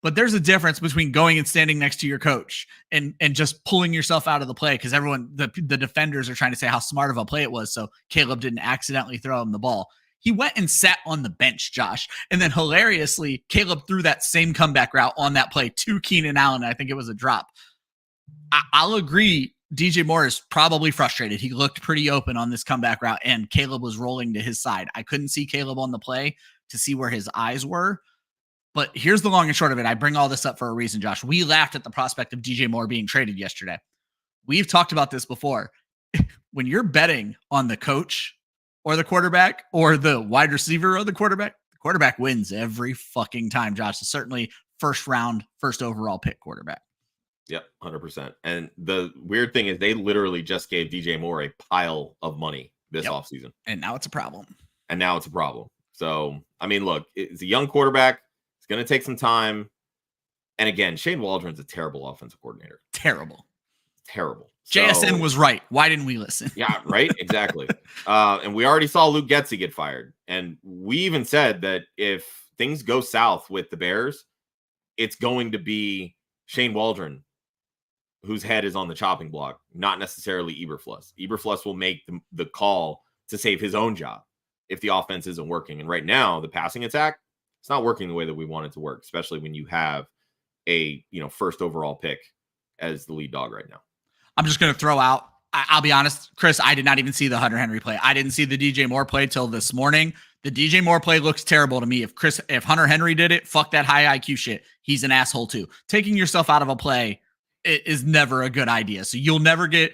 But there's a difference between going and standing next to your coach and just pulling yourself out of the play, because everyone, the defenders are trying to say how smart of a play it was so Caleb didn't accidentally throw him the ball. He went and sat on the bench, Josh. And then hilariously, Caleb threw that same comeback route on that play to Keenan Allen. I think it was a drop. I'll agree. DJ Moore is probably frustrated. He looked pretty open on this comeback route, and Caleb was rolling to his side. I couldn't see Caleb on the play to see where his eyes were. But here's the long and short of it. I bring all this up for a reason, Josh. We laughed at the prospect of DJ Moore being traded yesterday. We've talked about this before. When you're betting on the coach or the quarterback or the wide receiver or the quarterback wins every fucking time, Josh. It's certainly first round, first overall pick quarterback. Yep, 100%. And the weird thing is they literally just gave DJ Moore a pile of money this offseason. And now it's a problem. So, I mean, look, it's a young quarterback. It's going to take some time. And again, Shane Waldron's a terrible offensive coordinator. Terrible. So, JSN was right. Why didn't we listen? Yeah, right. Exactly. And we already saw Luke Getsy get fired. And we even said that if things go south with the Bears, it's going to be Shane Waldron whose head is on the chopping block, not necessarily Eberflus. Eberflus will make the call to save his own job if the offense isn't working. And right now, the passing attack, it's not working the way that we want it to work, especially when you have a first overall pick as the lead dog right now. I'm just going to throw out, I'll be honest, Chris, I did not even see the Hunter Henry play. I didn't see the DJ Moore play till this morning. The DJ Moore play looks terrible to me. If Hunter Henry did it, fuck that high IQ shit. He's an asshole too. Taking yourself out of a play is never a good idea. So you'll never get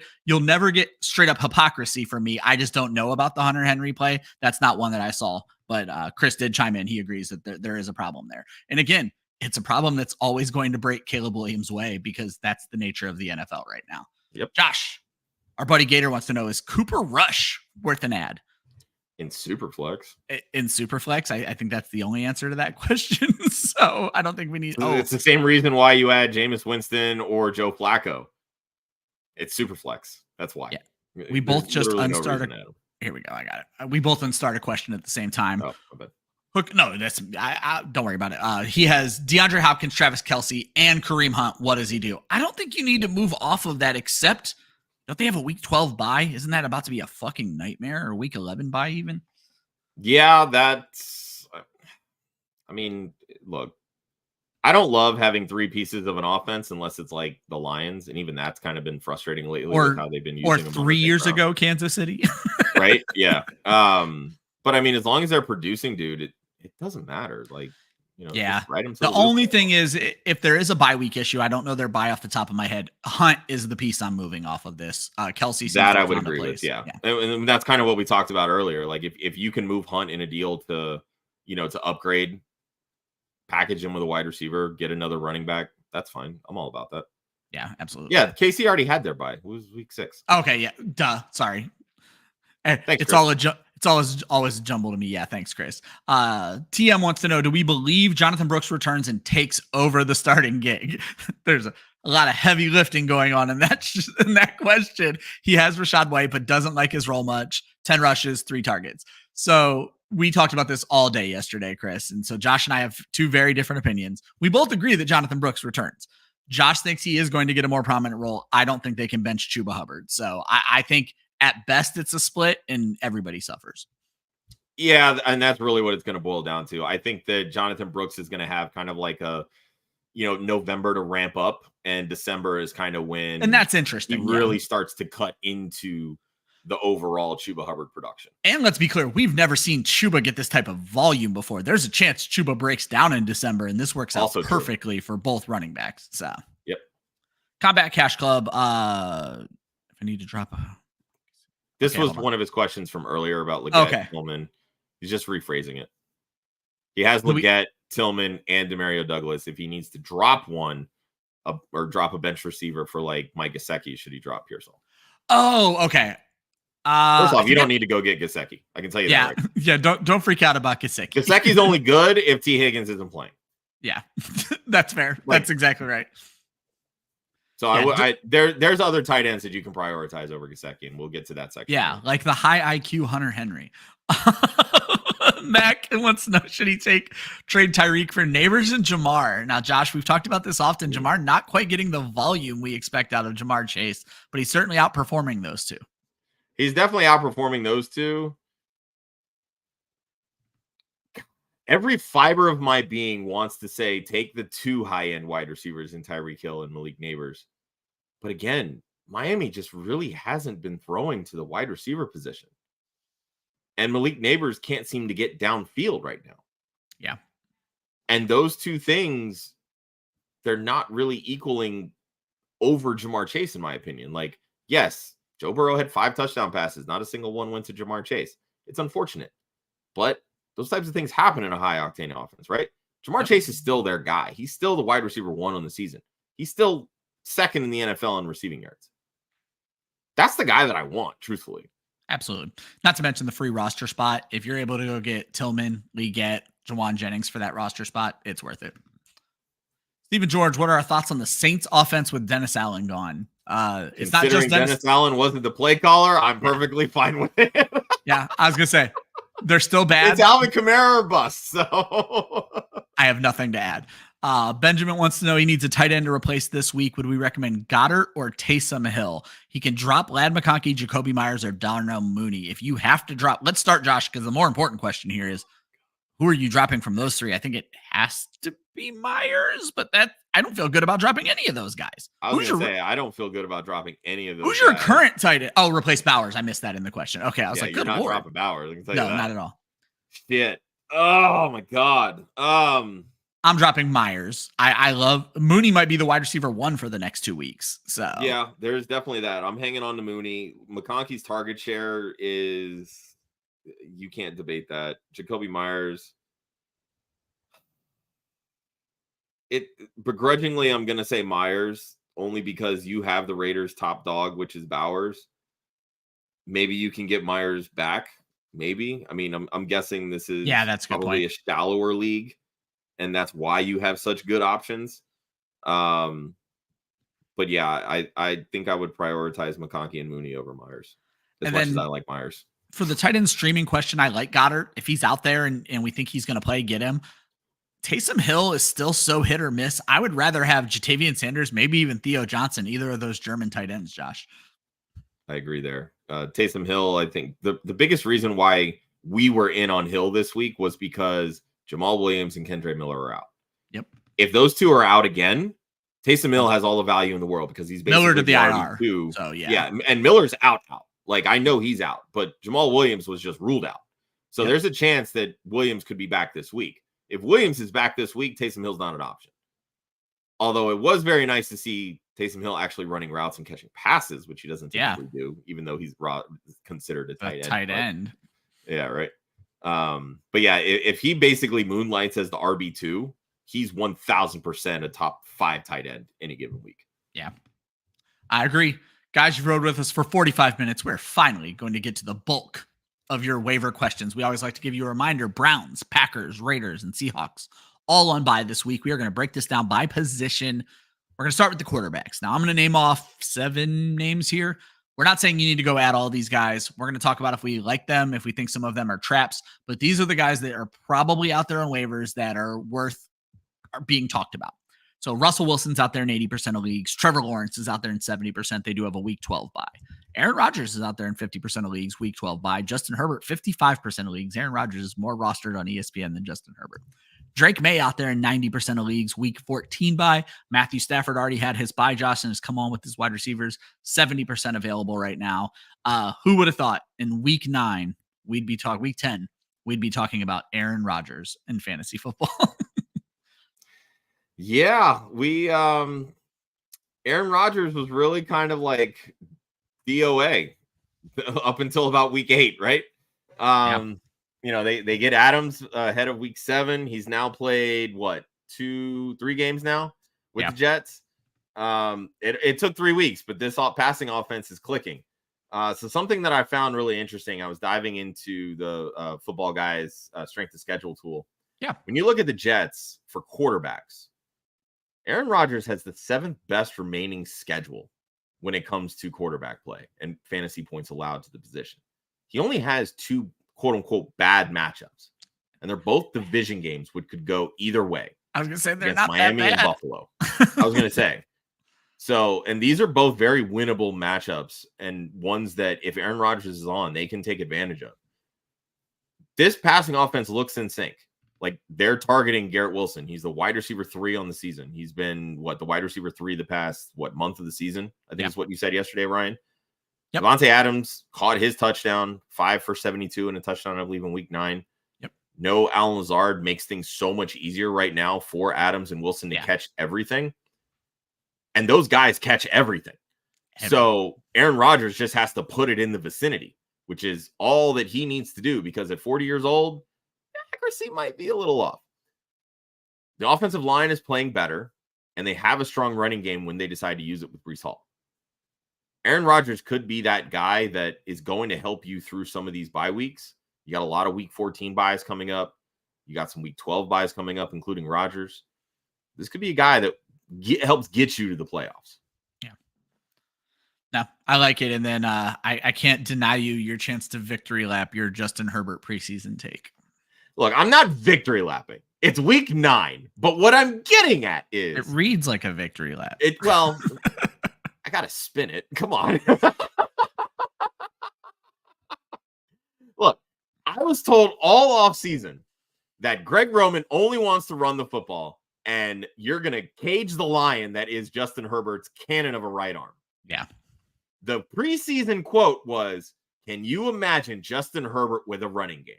straight up hypocrisy from me. I just don't know about the Hunter Henry play. That's not one that I saw, but Chris did chime in. He agrees that there is a problem there. And again, it's a problem that's always going to break Caleb Williams' way because that's the nature of the NFL right now. Yep. Josh, our buddy Gator wants to know, is Cooper Rush worth an ad? In Superflex? In Superflex, I think that's the only answer to that question. So I don't think we need... It's the same reason why you add Jameis Winston or Joe Flacco. It's Superflex. That's why. Yeah. We both just unstarted... Here we go. I got it. We both unstarted a question at the same time. Oh, I bet. No, that's don't worry about it. He has DeAndre Hopkins, Travis Kelce, and Kareem Hunt. What does he do? I don't think you need to move off of that, except... Don't they have a week 12 bye? Isn't that about to be a fucking nightmare, or week 11 bye even? Yeah, that's... I mean, look, I don't love having three pieces of an offense unless it's like the Lions, and even that's kind of been frustrating lately with how they've been using them. Or 3 years ago, Kansas City. Right? Yeah. But I mean, as long as they're producing, dude, it doesn't matter. Like, yeah. Right, the only thing is, if there is a bye week issue, I don't know their bye off the top of my head. Hunt is the piece I'm moving off of this. Kelce, that I would agree with. Yeah. And that's kind of what we talked about earlier. Like if you can move Hunt in a deal to upgrade, package him with a wide receiver, get another running back, that's fine. I'm all about that. Yeah, absolutely. Yeah, KC already had their bye. It was week 6. Okay, yeah. Duh. Sorry. Thanks, it's It's always a jumble to me. Yeah, thanks, Chris. TM wants to know, do we believe Jonathan Brooks returns and takes over the starting gig? There's a lot of heavy lifting going on in that question. He has Rachaad White, but doesn't like his role much. 10 rushes, 3 targets. So we talked about this all day yesterday, Chris. And so Josh and I have 2 very different opinions. We both agree that Jonathan Brooks returns. Josh thinks he is going to get a more prominent role. I don't think they can bench Chuba Hubbard. So I think at best it's a split and everybody suffers. Yeah, and that's really what it's going to boil down to. I think that Jonathan Brooks is going to have kind of like a, November to ramp up, and December is kind of when, and that's interesting. He really starts to cut into the overall Chuba Hubbard production. And let's be clear, we've never seen Chuba get this type of volume before. There's a chance Chuba breaks down in December, and this works out also perfectly for both running backs. So, yep. Combat Cash Club. If I need to drop a. This was one of his questions from earlier about Leggett, Tillman. He's just rephrasing it. He has Leggett, Tillman, and Demario Douglas. If he needs to drop one or drop a bench receiver for like Mike Gesicki, should he drop Pearsall? Oh, okay. First off, you don't need to go get Gesicki. I can tell you that. Right. Yeah, don't freak out about Gesicki. Gesicki's only good if T. Higgins isn't playing. Yeah, that's fair. That's exactly right. So there's other tight ends that you can prioritize over Gesicki, and we'll get to that section. Yeah, like the high IQ Hunter Henry. Mac wants to know, should he trade Tyreek for Neighbors and Jamar? Now, Josh, we've talked about this often. Jamar not quite getting the volume we expect out of Jamar Chase, but he's certainly outperforming those 2. He's definitely outperforming those 2. Every fiber of my being wants to say, take the 2 high-end wide receivers in Tyreek Hill and Malik Neighbors. But again, Miami just really hasn't been throwing to the wide receiver position. And Malik Neighbors can't seem to get downfield right now. Yeah. And those 2 things, they're not really equaling over Jamar Chase, in my opinion. Like, yes, Joe Burrow had 5 touchdown passes. Not a single one went to Jamar Chase. It's unfortunate. But those types of things happen in a high-octane offense, right? Jamar Chase is still their guy. He's still the wide receiver 1 on the season. He's still second in the NFL in receiving yards. That's the guy that I want, truthfully. Absolutely. Not to mention the free roster spot. If you're able to go get Tillman, Leggett, Jawan Jennings for that roster spot, it's worth it. Stephen George, what are our thoughts on the Saints offense with Dennis Allen gone? It's not just Dennis Allen wasn't the play caller. I'm perfectly fine with it. Yeah, I was going to say, they're still bad. It's Alvin Kamara or bust, so I have nothing to add. Benjamin wants to know, he needs a tight end to replace this week. Would we recommend Goddard or Taysom Hill? He can drop Lad McConkey, Jacoby Myers, or Darnell Mooney. If you have to drop, let's start, Josh, because the more important question here is, who are you dropping from those 3? I think it has to be Myers, but I don't feel good about dropping any of those guys. I was going to say, I don't feel good about dropping any of those Who's your current tight end? Oh, replace Bowers. I missed that in the question. Okay, I was like, good Lord. Lord. Dropping Bowers. I can tell you that. Not at all. Shit. Oh, my God. I'm dropping Myers. I love Mooney. Might be the wide receiver 1 for the next 2 weeks. So yeah, there's definitely that. I'm hanging on to Mooney. McConkey's target share is, you can't debate that. Jacoby Myers. Begrudgingly, I'm going to say Myers only because you have the Raiders' top dog, which is Bowers. Maybe you can get Myers back. Maybe. I mean, I'm guessing this is that's probably a shallower league, and that's why you have such good options. But yeah, I think I would prioritize McConkey and Mooney over Myers as much as I like Myers. For the tight end streaming question, I like Goddard. If he's out there and we think he's going to play, get him. Taysom Hill is still so hit or miss. I would rather have Jatavian Sanders, maybe even Theo Johnson, either of those German tight ends, Josh. I agree there. Taysom Hill, I think the biggest reason why we were in on Hill this week was because Jamal Williams and Kendre Miller are out. Yep. If those 2 are out again, Taysom Hill has all the value in the world because he's basically Miller to the IR. RB2. So yeah, and Miller's out. Like, I know he's out, but Jamal Williams was just ruled out. So there's a chance that Williams could be back this week. If Williams is back this week, Taysom Hill's not an option. Although it was very nice to see Taysom Hill actually running routes and catching passes, which he doesn't typically do, even though he's considered a tight end. Yeah, right. But yeah, if he basically moonlights as the RB2, he's 1,000% a top 5 tight end any given week. Yeah, I agree. Guys, you've rode with us for 45 minutes. We're finally going to get to the bulk of your waiver questions, we always like to give you a reminder. Browns, Packers, Raiders, and Seahawks all on bye this week. We are going to break this down by position. We're going to start with the quarterbacks. Now, I'm going to name off 7 names here. We're not saying you need to go add all these guys. We're going to talk about if we like them, if we think some of them are traps. But these are the guys that are probably out there on waivers that are being talked about. So Russell Wilson's out there in 80% of leagues. Trevor Lawrence is out there in 70%. They do have a week 12 bye. Aaron Rodgers is out there in 50% of leagues, week 12 bye. Justin Herbert, 55% of leagues. Aaron Rodgers is more rostered on ESPN than Justin Herbert. Drake May out there in 90% of leagues, week 14 bye. Matthew Stafford already had his bye, Josh, and has come on with his wide receivers, 70% available right now. Who would have thought in week 9, week 10, we'd be talking about Aaron Rodgers in fantasy football? Yeah, Aaron Rodgers was really kind of like DOA up until about week 8, right? They get Adams ahead of week 7. He's now played 2-3 games now with the Jets. It took 3 weeks, but this passing offense is clicking. So something that I found really interesting, I was diving into the Football Guys strength of schedule tool. Yeah. When you look at the Jets for quarterbacks, Aaron Rodgers has the 7th best remaining schedule when it comes to quarterback play and fantasy points allowed to the position. He only has 2 quote unquote bad matchups, and they're both division games, which could go either way. I was going to say they're not Miami that bad. And Buffalo. I was going to say. So, and these are both very winnable matchups and ones that if Aaron Rodgers is on, they can take advantage of. This passing offense looks in sync. Like they're targeting Garrett Wilson. He's the wide receiver 3 on the season. He's been the wide receiver 3 the past month of the season. I think is what you said yesterday, Ryan. Yep. Devontae Adams caught his touchdown, 5 for 72 and a touchdown, I believe, in week 9. Yep. No Allen Lazard makes things so much easier right now for Adams and Wilson to catch everything. And those guys catch everything. So Aaron Rodgers just has to put it in the vicinity, which is all that he needs to do, because at 40 years old, accuracy might be a little off. The offensive line is playing better, and they have a strong running game when they decide to use it with Breece Hall. Aaron Rodgers could be that guy that is going to help you through some of these bye weeks. You got a lot of week 14 buys coming up. You got some week 12 buys coming up, including Rodgers. This could be a guy that helps get you to the playoffs. Yeah. No, I like it. And then I can't deny you your chance to victory lap your Justin Herbert preseason take. Look, I'm not victory lapping. It's week 9. But what I'm getting at is... It reads like a victory lap. I got to spin it. Come on. Look, I was told all offseason that Greg Roman only wants to run the football, and you're going to cage the lion that is Justin Herbert's cannon of a right arm. Yeah. The preseason quote was, "Can you imagine Justin Herbert with a running game?"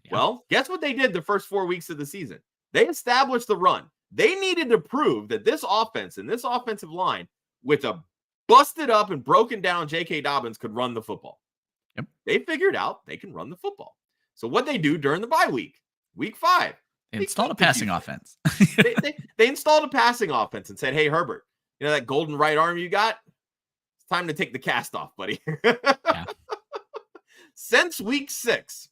Yeah. Well, guess what they did the first 4 weeks of the season? They established the run. They needed to prove that this offense and this offensive line with a busted up and broken down J.K. Dobbins could run the football. Yep. They figured out they can run the football. So what they do during the bye week 5, they installed a passing offense. they installed a passing offense and said, "Hey, Herbert, you know that golden right arm you got? It's time to take the cast off, buddy." Yeah. Since week 6,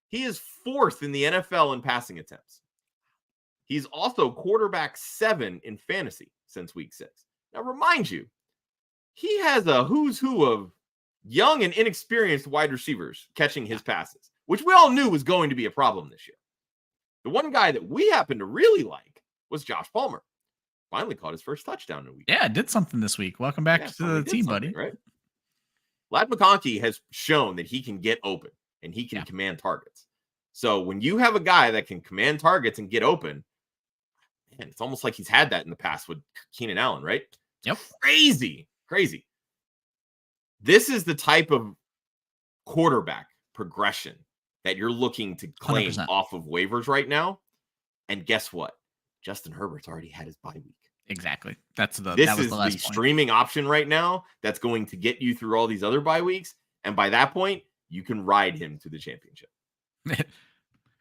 he is 4th in the NFL in passing attempts. He's also quarterback 7 in fantasy since week 6. Now, remind you, he has a who's who of young and inexperienced wide receivers catching his passes, which we all knew was going to be a problem this year. The one guy that we happen to really like was Josh Palmer. Finally caught his first touchdown in a week. Yeah, did something this week. Welcome back to the team, buddy. Right? Lad McConkey has shown that he can get open and he can command targets. So when you have a guy that can command targets and get open, man, it's almost like he's had that in the past with Keenan Allen, right? Yep. Crazy. This is the type of quarterback progression that you're looking to claim 100%. Off of waivers right now. And guess what? Justin Herbert's already had his bye week. Exactly. This is the streaming option right now that's going to get you through all these other bye weeks. And by that point, you can ride him to the championship.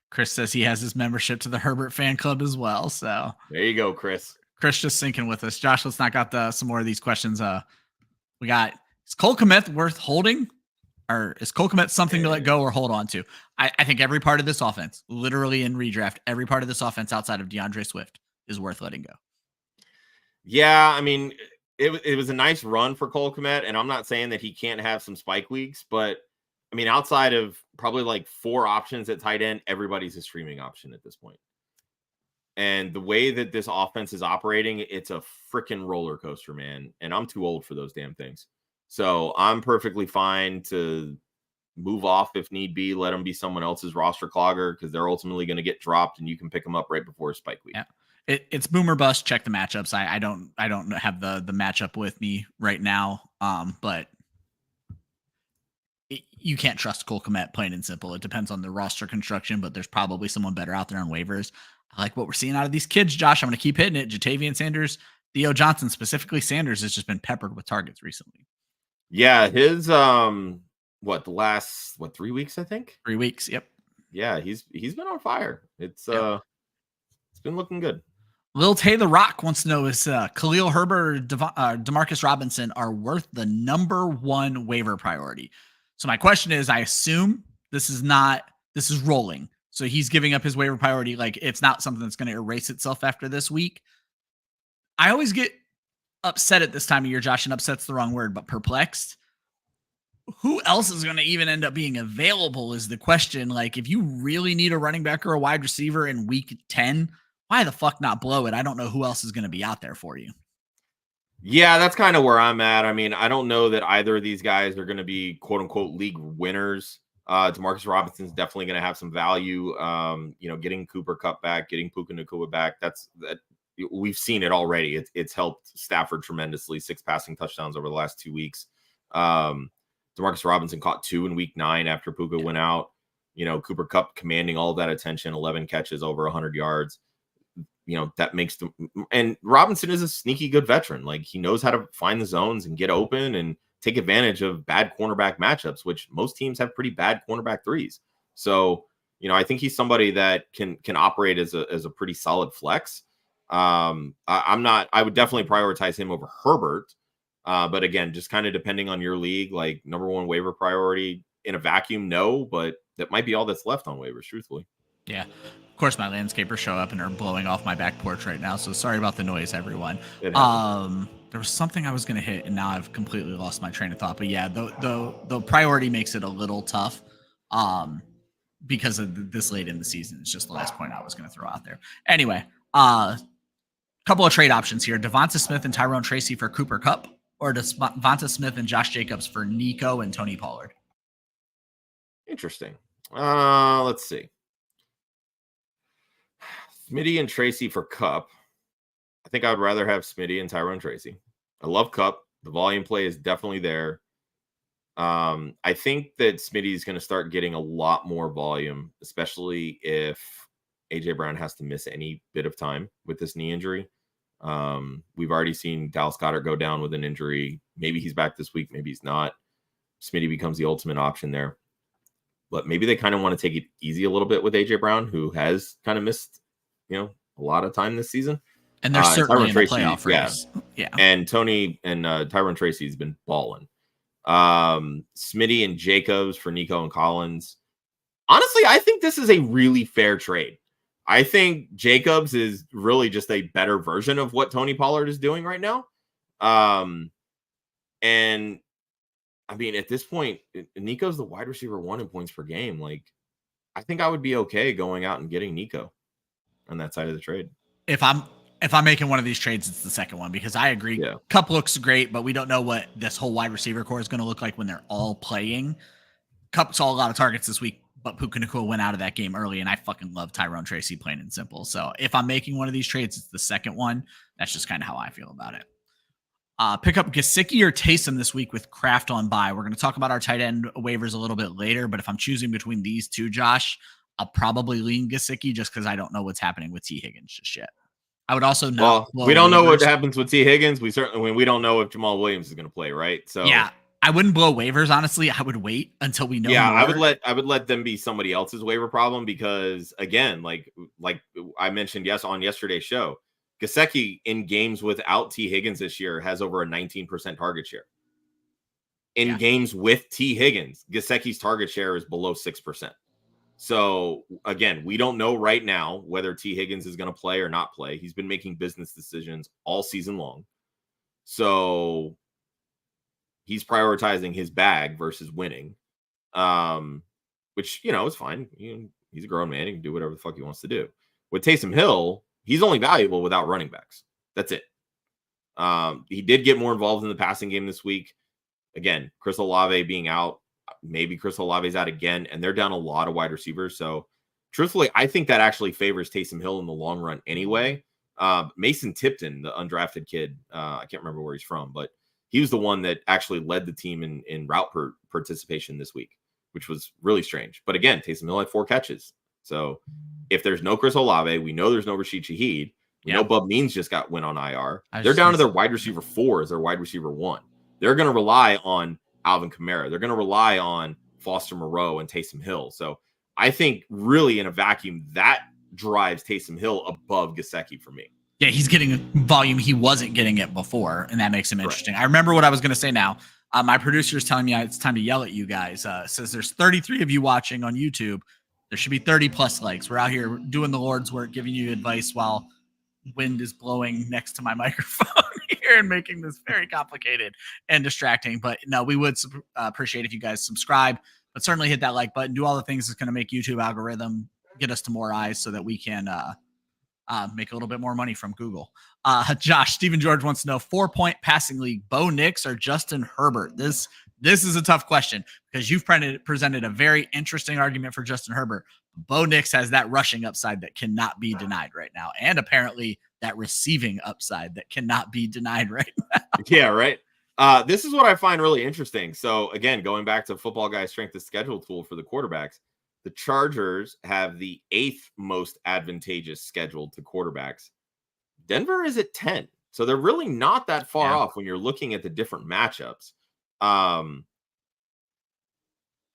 Chris says he has his membership to the Herbert fan club as well. So there you go, Chris. Chris just syncing with us. Josh, let's knock out some more of these questions. We got, is Cole Kmet worth holding? is Cole Kmet something to let go or hold on to? I think every part of this offense, literally in redraft, every part of this offense outside of DeAndre Swift is worth letting go. Yeah, I mean, it was a nice run for Cole Kmet, and I'm not saying that he can't have some spike weeks, but I mean, outside of probably like 4 options at tight end, everybody's a streaming option at this point. And the way that this offense is operating, it's a freaking roller coaster, man. And I'm too old for those damn things. So I'm perfectly fine to move off if need be, let them be someone else's roster clogger because they're ultimately going to get dropped and you can pick them up right before spike week. Yeah. It's boomer bust. Check the matchups. I don't have the matchup with me right now. But you can't trust Cole Kmet, plain and simple. It depends on the roster construction, but there's probably someone better out there on waivers. I like what we're seeing out of these kids, Josh. I'm going to keep hitting it. Jatavian Sanders, Theo Johnson, specifically Sanders, has just been peppered with targets recently. Yeah, his the last 3 weeks, I think? 3 weeks, yep. Yeah, he's been on fire. It's been looking good. Lil Tay the Rock wants to know is Khalil Herbert or Demarcus Robinson are worth the number 1 waiver priority. So my question is, I assume this is rolling. So he's giving up his waiver priority. Like it's not something that's going to erase itself after this week. I always get upset at this time of year, Josh, and upset's the wrong word, but perplexed. Who else is going to even end up being available is the question. Like if you really need a running back or a wide receiver in week 10, why the fuck not blow it? I don't know who else is going to be out there for you. Yeah, that's kind of where I'm at. I mean, I don't know that either of these guys are going to be quote unquote league winners. Demarcus Robinson's definitely going to have some value. Getting Cooper Kupp back, getting Puka Nacua back. That we've seen it already. It's helped Stafford tremendously. 6 passing touchdowns over the last 2 weeks. Demarcus Robinson caught 2 in week 9 after Puka went out. Cooper Kupp commanding all of that attention, 11 catches, over 100 yards. That makes them, and Robinson is a sneaky good veteran. Like he knows how to find the zones and get open and take advantage of bad cornerback matchups, which most teams have pretty bad cornerback threes. So, I think he's somebody that can operate as a pretty solid flex. I would definitely prioritize him over Herbert. But again, just kind of depending on your league, like number 1 waiver priority in a vacuum, no, but that might be all that's left on waivers, truthfully. Yeah. Of course, my landscapers show up and are blowing off my back porch right now. So sorry about the noise, everyone. There was something I was going to hit, and now I've completely lost my train of thought. But yeah, the priority makes it a little tough because of this late in the season. It's just the last point I was going to throw out there. Anyway, couple of trade options here. Devonta Smith and Tyrone Tracy for Cooper Kupp, or Devonta Smith and Josh Jacobs for Nico and Tony Pollard. Interesting. Let's see. Smitty and Tracy for Kupp. I think I would rather have Smitty and Tyrone Tracy. I love Kupp. The volume play is definitely there. I think that Smitty is going to start getting a lot more volume, especially if AJ Brown has to miss any bit of time with this knee injury. We've already seen Dallas Goedert go down with an injury. Maybe he's back this week. Maybe he's not. Smitty becomes the ultimate option there. But maybe they kind of want to take it easy a little bit with AJ Brown, who has kind of missed a lot of time this season. And they're certainly in the playoff race. Yeah. And Tony and Tyrone Tracy has been balling. Smitty and Jacobs for Nico and Collins. Honestly, I think this is a really fair trade. I think Jacobs is really just a better version of what Tony Pollard is doing right now. And I mean, at this point, Nico's the wide receiver 1 in points per game. Like, I think I would be okay going out and getting Nico on that side of the trade. If I'm making one of these trades, it's the second one, because I agree. Yeah. Kupp looks great, but we don't know what this whole wide receiver core is going to look like when they're all playing. Kupp saw a lot of targets this week, but Puka Nacua went out of that game early, and I fucking love Tyrone Tracy, plain and simple. So if I'm making one of these trades, it's the second one. That's just kind of how I feel about it. Pick up Gesicki or Taysom this week with Kraft on bye. We're going to talk about our tight end waivers a little bit later, but if I'm choosing between these two, Josh, I'll probably lean Gesicki just because I don't know what's happening with T. Higgins just yet. I would also know. Well, we don't know what happens with T. Higgins. We don't know if Jamal Williams is going to play, right? So yeah, I wouldn't blow waivers. Honestly, I would wait until we know. Yeah, more. I would let them be somebody else's waiver problem because again, like I mentioned on yesterday's show, Gesicki in games without T. Higgins this year has over a 19% target share. in games with T. Higgins. Gesicki's target share is below 6%. So again, we don't know right now whether T. Higgins is going to play or not play. He's been making business decisions all season long. So he's prioritizing his bag versus winning, which, is fine. He's a grown man. He can do whatever the fuck he wants to do. With Taysom Hill, he's only valuable without running backs. That's it. He did get more involved in the passing game this week. Again, Chris Olave being out. Maybe Chris Olave's out again, and they're down a lot of wide receivers. So truthfully, I think that actually favors Taysom Hill in the long run anyway. Mason Tipton, the undrafted kid, I can't remember where he's from, but he was the one that actually led the team in route participation this week, which was really strange. But again, Taysom Hill had 4 catches. So if there's no Chris Olave, we know there's no Rashid Shaheed. We know Bub Means just went on IR. They're down to their wide receiver 4 as their wide receiver 1. They're going to rely on Alvin Kamara. They're going to rely on Foster Moreau and Taysom Hill. So I think really in a vacuum, that drives Taysom Hill above Gesicki for me. Yeah, he's getting volume he wasn't getting it before, and that makes him interesting. Correct. I remember what I was going to say now. My producer is telling me it's time to yell at you guys. Says there's 33 of you watching on YouTube. There should be 30 plus likes. We're out here doing the Lord's work, giving you advice while wind is blowing next to my microphone here and making this very complicated and distracting. But no, we would appreciate if you guys subscribe, but certainly hit that like button, do all the things that's going to make YouTube algorithm get us to more eyes so that we can make a little bit more money from Google. Josh, Stephen George wants to know 4-point passing league, Bo Nix or Justin Herbert? This is a tough question because you've presented a very interesting argument for Justin Herbert. Bo Nix has that rushing upside that cannot be denied right now, and apparently that receiving upside that cannot be denied right now. Yeah, right. This is what I find really interesting. So again, going back to Football Guy's strength of schedule tool for the quarterbacks, the Chargers have the 8th most advantageous schedule to quarterbacks. Denver is at 10. So they're really not that far off when you're looking at the different matchups.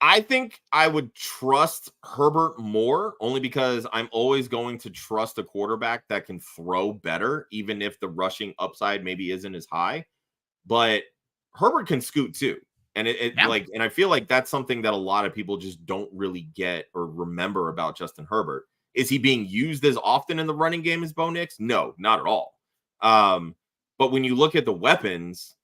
I think I would trust Herbert more only because I'm always going to trust a quarterback that can throw better, even if the rushing upside maybe isn't as high. But Herbert can scoot too. And and I feel like that's something that a lot of people just don't really get or remember about Justin Herbert. Is he being used as often in the running game as Bo Nix? No, not at all. But when you look at the weapons,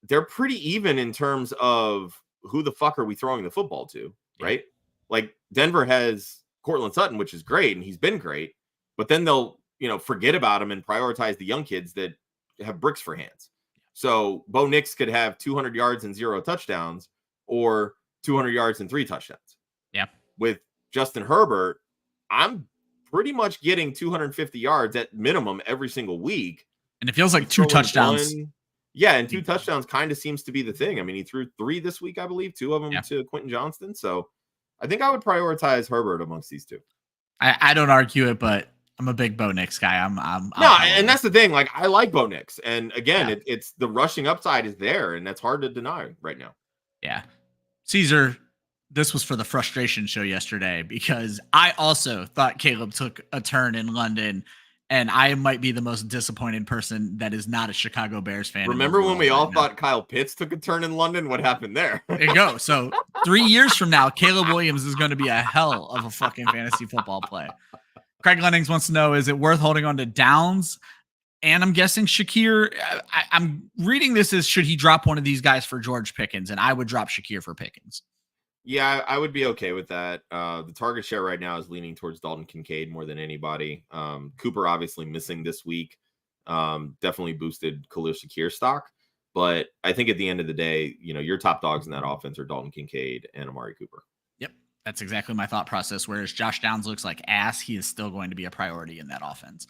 they're pretty even in terms of who the fuck are we throwing the football to, right? Like Denver has Cortland Sutton, which is great, and he's been great, but then they'll, forget about him and prioritize the young kids that have bricks for hands. So Bo Nix could have 200 yards and 0 touchdowns or 200 yards and 3 touchdowns. Yeah. With Justin Herbert, I'm pretty much getting 250 yards at minimum every single week. And it feels like 2 touchdowns. Yeah, and 2 touchdowns kind of seems to be the thing. I mean, he threw 3 this week, I believe, 2 of them to Quentin Johnston. So I think I would prioritize Herbert amongst these 2. I don't argue it, but I'm a big Bo Nix guy. And that's the thing. Like, I like Bo Nix. And again, it's the rushing upside is there, and that's hard to deny right now. Yeah. Caesar, this was for the frustration show yesterday because I also thought Caleb took a turn in London. And I might be the most disappointed person that is not a Chicago Bears fan. Remember when we all thought Kyle Pitts took a turn in London? What happened there? There you go. So 3 years from now, Caleb Williams is going to be a hell of a fucking fantasy football play. Craig Lennings wants to know, is it worth holding on to Downs? And I'm guessing Shakir, I'm reading this as should he drop one of these guys for George Pickens? And I would drop Shakir for Pickens. Yeah, I would be okay with that. The target share right now is leaning towards Dalton Kincaid more than anybody. Cooper obviously missing this week. Definitely boosted Khalil Shakir stock. But I think at the end of the day, your top dogs in that offense are Dalton Kincaid and Amari Cooper. Yep, that's exactly my thought process. Whereas Josh Downs looks like ass, he is still going to be a priority in that offense.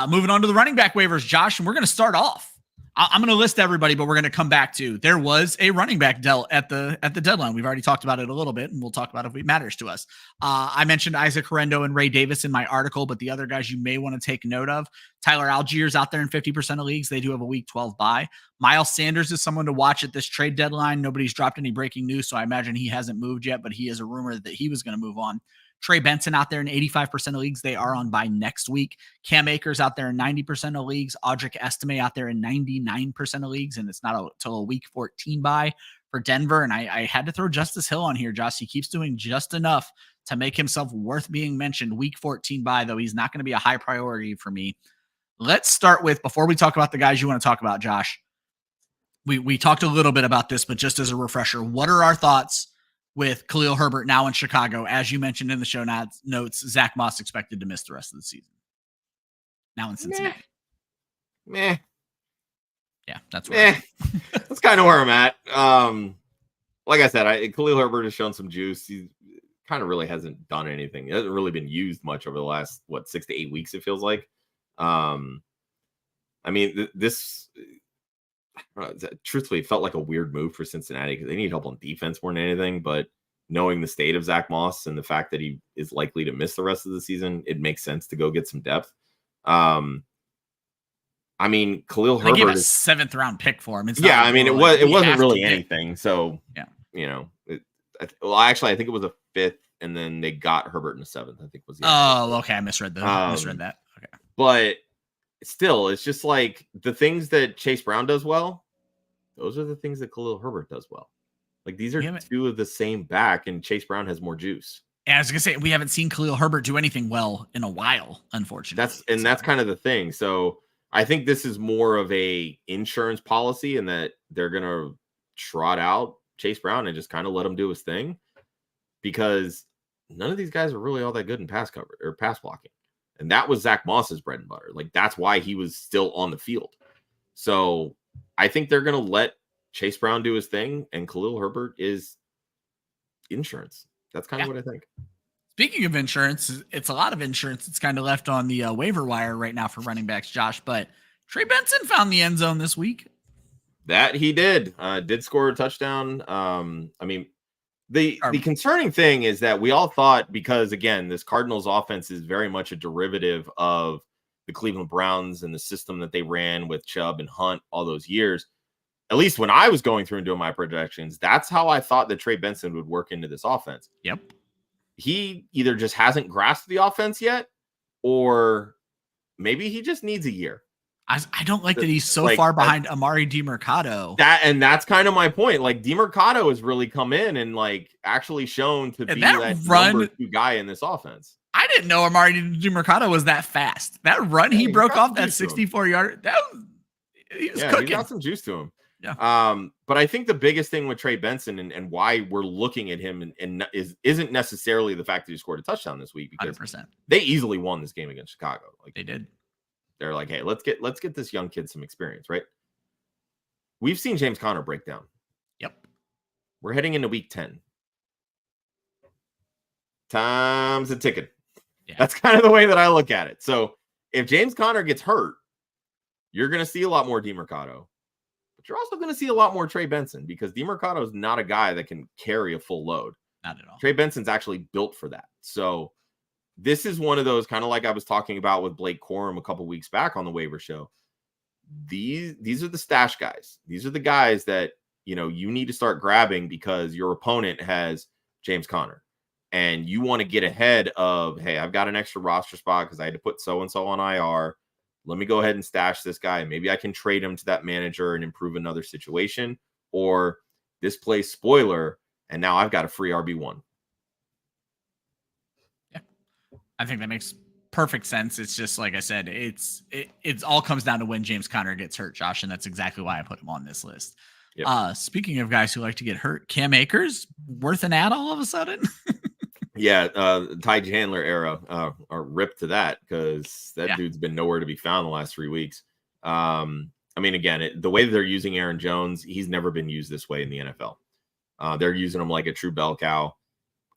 Moving on to the running back waivers, Josh, and we're going to start off. I'm going to list everybody, but we're going to come back to there was a running back dealt at the deadline. We've already talked about it a little bit, and we'll talk about it if it matters to us. I mentioned Isaac Herendo and Ray Davis in my article, but the other guys you may want to take note of, Tyler Algier's out there in 50% of leagues. They do have a week 12 bye. Miles Sanders is someone to watch at this trade deadline. Nobody's dropped any breaking news, so I imagine he hasn't moved yet, but he is a rumor that he was going to move on. Trey Benson out there in 85% of leagues. They are on bye next week. Cam Akers out there in 90% of leagues. Audric Estime out there in 99% of leagues. And it's not until a week 14 bye for Denver. And I had to throw Justice Hill on here, Josh. He keeps doing just enough to make himself worth being mentioned. Week 14 bye, though he's not going to be a high priority for me. Let's start with, before we talk about the guys you want to talk about, Josh, we talked a little bit about this, but just as a refresher, what are our thoughts with Khalil Herbert now in Chicago? As you mentioned in the show notes, Zach Moss expected to miss the rest of the season. Now in Cincinnati. Meh. Yeah, that's where that's kind of where I'm at. Like I said, Khalil Herbert has shown some juice. He kind of really hasn't done anything. He hasn't really been used much over the last 6 to 8 weeks, it feels like. I mean, this truthfully felt like a weird move for Cincinnati because they need help on defense more than anything. But knowing the state of Zach Moss and the fact that he is likely to miss the rest of the season, it makes sense to go get some depth. I mean, Khalil Herbert gave a 7th round pick for him. It wasn't really anything. So I think it was a 5th, and then they got Herbert in the 7th. I think was. Okay, I misread that. Okay, but still, it's just like the things that Chase Brown does well. Those are the things that Khalil Herbert does well. Like these are two of the same back, and Chase Brown has more juice. Yeah, I was gonna say we haven't seen Khalil Herbert do anything well in a while, unfortunately. That's kind of the thing. So I think this is more of a insurance policy, and that they're gonna trot out Chase Brown and just kind of let him do his thing, because none of these guys are really all that good in pass coverage or pass blocking, and that was Zach Moss's bread and butter. Like that's why he was still on the field. So I think they're gonna let Chase Brown do his thing, and Khalil Herbert is insurance. That's kind of what I think. Speaking of insurance, it's a lot of insurance. It's kind of left on the waiver wire right now for running backs, Josh. But Trey Benson found the end zone this week. That he did score a touchdown. I mean, the concerning thing is that we all thought, because again, this Cardinals offense is very much a derivative of the Cleveland Browns and the system that they ran with Chubb and Hunt all those years. At least when I was going through and doing my projections, that's how I thought that Trey Benson would work into this offense. Yep. He either just hasn't grasped the offense yet, or maybe he just needs a year. I don't like that he's so far behind Amari DiMercato. That's kind of my point. Like DiMercato has really come in and like actually shown to be that number 2 guy in this offense. I didn't know Amari DiMercato was that fast. That run he broke off that 64-yard. He was cooking. He got some juice to him. Yeah. But I think the biggest thing with Trey Benson and why we're looking at him and isn't necessarily the fact that he scored a touchdown this week, because 100%. They easily won this game against Chicago. Like they did. They're like, hey, let's get this young kid some experience, right? We've seen James Conner break down. Yep. We're heading into week 10. Time's a ticking. Yeah. That's kind of the way that I look at it. So if James Conner gets hurt, you're going to see a lot more DiMercato. But you're also going to see a lot more Trey Benson, because DiMercato is not a guy that can carry a full load. Not at all. Trey Benson's actually built for that. So this is one of those, kind of like I was talking about with Blake Corum a couple weeks back on the waiver show. These are the stash guys. These are the guys that, you need to start grabbing because your opponent has James Conner. And you want to get ahead of, hey, I've got an extra roster spot because I had to put so-and-so on IR. Let me go ahead and stash this guy. Maybe I can trade him to that manager and improve another situation. Or this plays spoiler, and now I've got a free RB1. Yeah, I think that makes perfect sense. It's just, like I said, it all comes down to when James Conner gets hurt, Josh, and that's exactly why I put him on this list. Yep. Speaking of guys who like to get hurt, Cam Akers, worth an ad all of a sudden? Yeah, Ty Chandler era, or rip to that, because that dude's been nowhere to be found the last 3 weeks. I mean, again, the way that they're using Aaron Jones, he's never been used this way in the NFL. They're using him like a true bell cow.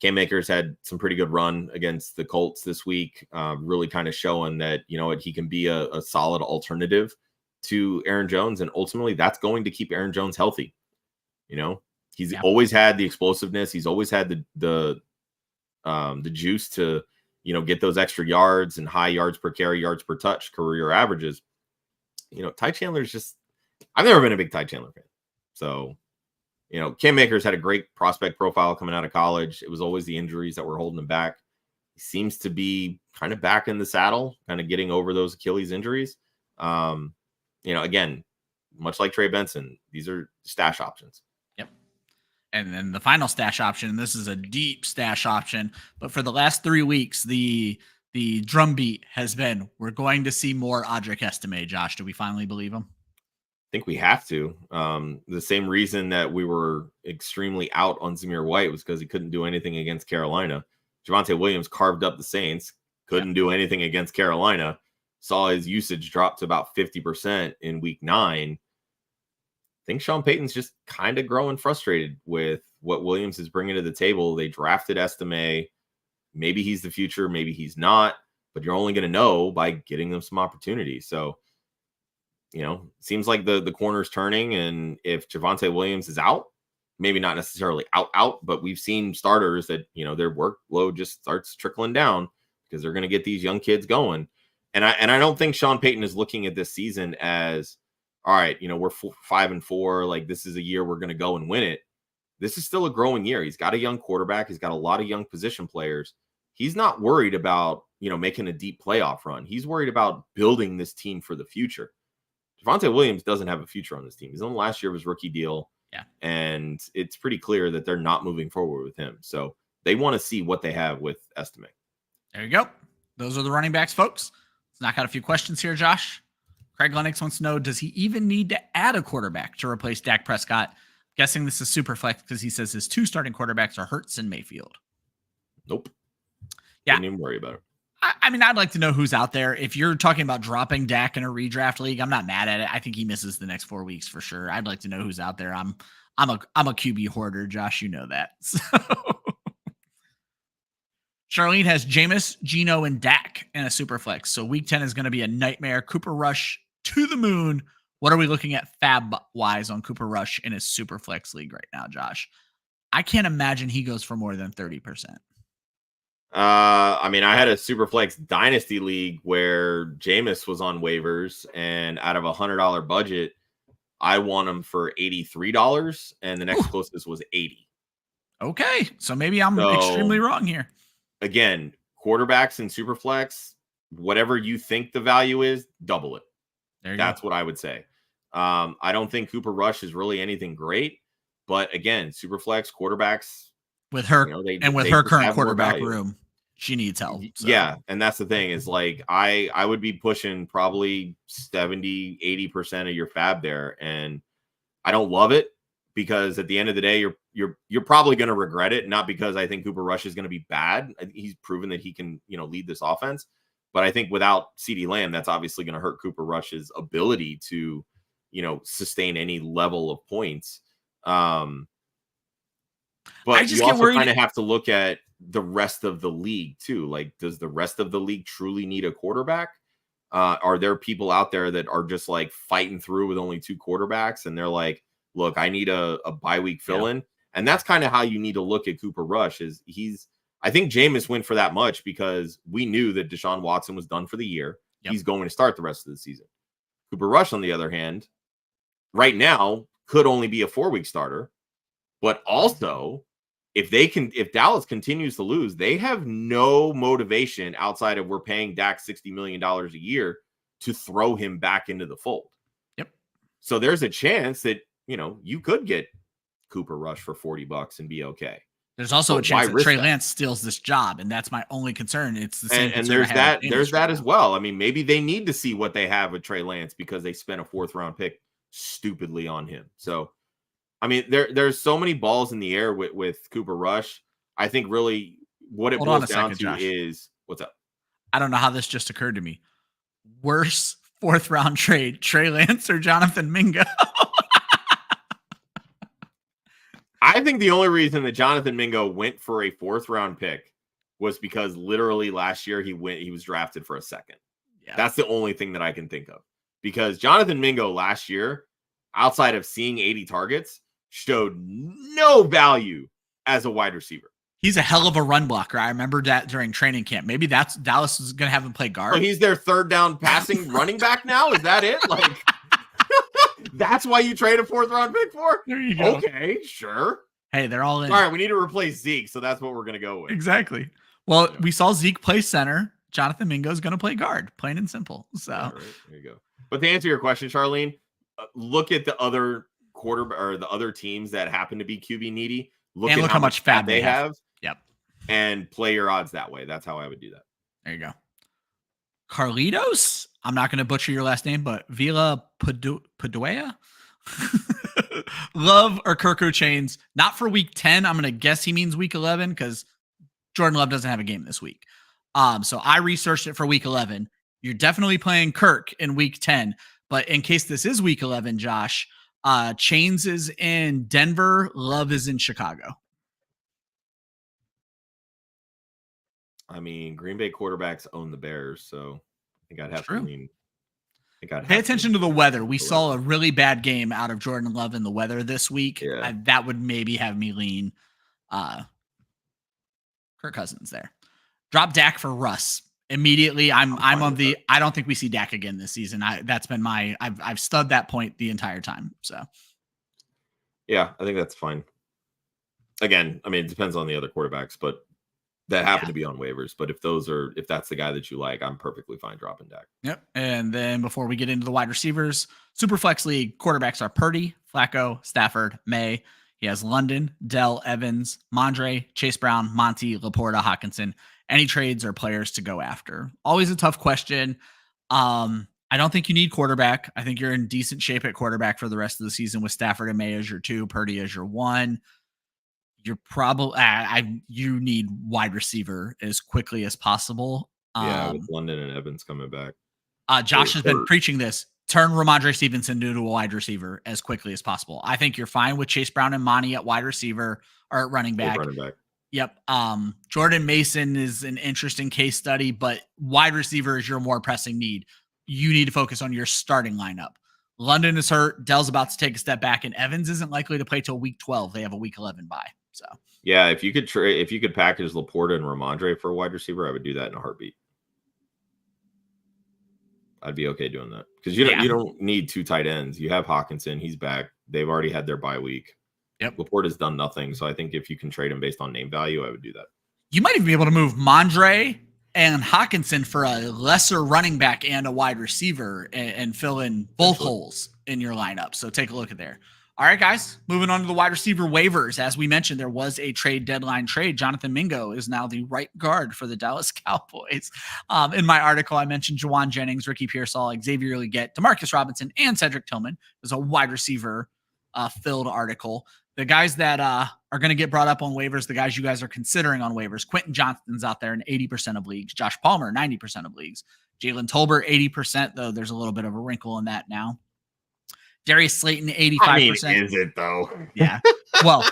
Cam Akers had some pretty good run against the Colts this week, really kind of showing that, he can be a solid alternative to Aaron Jones, and ultimately that's going to keep Aaron Jones healthy. He's always had the explosiveness. He's always had the juice to, get those extra yards and high yards per carry, yards per touch, career averages. Ty Chandler's just, I've never been a big Ty Chandler fan. So, Cam Akers had a great prospect profile coming out of college. It was always the injuries that were holding him back. seems to be kind of back in the saddle, kind of getting over those Achilles injuries. Again, much like Trey Benson, these are stash options. Yep. And then the final stash option, this is a deep stash option, but for the last 3 weeks, the drumbeat has been, we're going to see more Audric Estime. Josh, do we finally believe him? I think we have to. The same reason that we were extremely out on Zamir White was because he couldn't do anything against Carolina. Javonte Williams carved up the Saints, couldn't do anything against Carolina, saw his usage drop to about 50% in week 9. I think Sean Payton's just kind of growing frustrated with what Williams is bringing to the table. They drafted Estime. Maybe he's the future, maybe he's not, but you're only going to know by getting them some opportunities. So, seems like the corner's turning, and if Javonte Williams is out, maybe not necessarily out, but we've seen starters that, their workload just starts trickling down because they're going to get these young kids going. And I don't think Sean Payton is looking at this season as, all right, we're 5-4. Like, this is a year we're going to go and win it. This is still a growing year. He's got a young quarterback. He's got a lot of young position players. He's not worried about, making a deep playoff run. He's worried about building this team for the future. Javonte Williams doesn't have a future on this team. He's on the last year of his rookie deal. Yeah. And it's pretty clear that they're not moving forward with him. So they want to see what they have with Estime. There you go. Those are the running backs, folks. Let's knock out a few questions here, Josh. Craig Lennox wants to know, does he even need to add a quarterback to replace Dak Prescott? Guessing this is super flex because he says his 2 starting quarterbacks are Hurts and Mayfield. Nope. Yeah. Didn't even worry about it. I mean, I'd like to know who's out there. If you're talking about dropping Dak in a redraft league, I'm not mad at it. I think he misses the next 4 weeks for sure. I'd like to know who's out there. I'm a QB hoarder, Josh. You know that. So. Charlene has Jameis, Geno, and Dak in a super flex. So week 10 is going to be a nightmare. Cooper Rush to the moon. What are we looking at fab-wise on Cooper Rush in a super flex league right now, Josh? I can't imagine he goes for more than 30%. I had a Superflex Dynasty League where Jameis was on waivers, and out of $100 budget, I won him for $83, and the next closest was $80. Okay, so maybe I'm extremely wrong here. Again, quarterbacks in Superflex, whatever you think the value is, double it. That's what I would say. I don't think Cooper Rush is really anything great, but again, Superflex quarterbacks, with her with her current quarterback room, she needs help. So. Yeah. And that's the thing is, like, I would be pushing probably 70-80% of your fab there. And I don't love it because at the end of the day, you're probably going to regret it. Not because I think Cooper Rush is going to be bad. He's proven that he can, lead this offense. But I think without CeeDee Lamb, that's obviously going to hurt Cooper Rush's ability to, sustain any level of points. But you also kind of have to look at the rest of the league too. Like, does the rest of the league truly need a quarterback? Are there people out there that are just like fighting through with only 2 quarterbacks and they're like, look, I need a bye week fill in? And that's kind of how you need to look at Cooper Rush. I think Jameis went for that much because we knew that Deshaun Watson was done for the year. Yep. He's going to start the rest of the season. Cooper Rush, on the other hand, right now could only be a 4-week starter. But also, if Dallas continues to lose, they have no motivation outside of we're paying Dak $60 million a year to throw him back into the fold. Yep. So there's a chance that, you could get Cooper Rush for $40 and be okay. There's also a chance that Trey Lance steals this job, and that's my only concern. It's the same. And there's that as well. I mean, maybe they need to see what they have with Trey Lance because they spent a 4th-round pick stupidly on him. So, I mean, there's so many balls in the air with Cooper Rush. I think really what it boils down to is what's up. I don't know how this just occurred to me. Worse 4th-round trade, Trey Lance or Jonathan Mingo? I think the only reason that Jonathan Mingo went for a 4th-round pick was because literally last year he was drafted for a 2nd. Yeah. That's the only thing that I can think of. Because Jonathan Mingo last year, outside of seeing 80 targets, showed no value as a wide receiver. He's a hell of a run blocker. I remember that during training camp. Maybe that's Dallas is going to have him play guard. So he's their 3rd down passing running back now? Is that it? Like, that's why you trade a 4th-round pick for? There you go. Okay, sure. Hey, they're all in. All right, we need to replace Zeke, so that's what we're going to go with. Exactly. Well, we saw Zeke play center. Jonathan Mingo is going to play guard, plain and simple. So right. There you go. But to answer your question, Charlene, look at the other or the other teams that happen to be QB needy. Look at how much fab they have. Yep. And play your odds that way. That's how I would do that. There you go. Carlitos, I'm not going to butcher your last name, but Vila Padua. Love or Kirko chains, not for week 10. I'm going to guess he means week 11 because Jordan Love doesn't have a game this week. So I researched it for week 11. You're definitely playing Kirk in week 10, but in case this is week 11, Josh, Chains is in Denver. Love is in Chicago. I mean, Green Bay quarterbacks own the Bears, so I think I'd have to lean. Pay attention to the weather. We saw a really bad game out of Jordan Love in the weather this week. Yeah. That would maybe have me lean Kirk Cousins there. Drop Dak for Russ. Immediately, I'm on the. I don't think we see Dak again this season. That's been my. I've stud that point the entire time. So, yeah, I think that's fine. Again, I mean, it depends on the other quarterbacks, but that happen to be on waivers. But if that's the guy that you like, I'm perfectly fine dropping Dak. Yep. And then before we get into the wide receivers, Superflex League quarterbacks are Purdy, Flacco, Stafford, May. He has London, Dell, Evans, Mondre, Chase Brown, Monty, Laporta, Hawkinson. Any trades or players to go after? Always a tough question. I don't think you need quarterback. I think you're in decent shape at quarterback for the rest of the season with Stafford and May as your 2, Purdy as your 1. You're probably you need wide receiver as quickly as possible. With London and Evans coming back. Josh has been preaching this. Turn Ramondre Stevenson into a wide receiver as quickly as possible. I think you're fine with Chase Brown and Monty at wide receiver or at running back. Yep. Jordan Mason is an interesting case study, but wide receiver is your more pressing need. You need to focus on your starting lineup. London is hurt. Dell's about to take a step back, and Evans isn't likely to play till week 12. They have a week 11 bye. So yeah, if you could package Laporta and Ramondre for a wide receiver, I would do that in a heartbeat. I'd be okay doing that because you don't need 2 tight ends. You have Hawkinson; he's back. They've already had their bye week. Yep, Laporta's done nothing, so I think if you can trade him based on name value, I would do that. You might even be able to move Mondre and Hawkinson for a lesser running back and a wide receiver and fill in both holes in your lineup. So take a look at there. All right, guys, moving on to the wide receiver waivers. As we mentioned, there was a trade deadline trade. Jonathan Mingo is now the right guard for the Dallas Cowboys. In my article, I mentioned Juwan Jennings, Ricky Pearsall, Xavier Legette, Demarcus Robinson, and Cedric Tillman. It was a wide receiver filled article. The guys that are going to get brought up on waivers, the guys you guys are considering on waivers, Quentin Johnston's out there in 80% of leagues. Josh Palmer, 90% of leagues. Jalen Tolbert, 80%, though there's a little bit of a wrinkle in that now. Darius Slayton, 85%. I mean, is it though? Yeah. Well,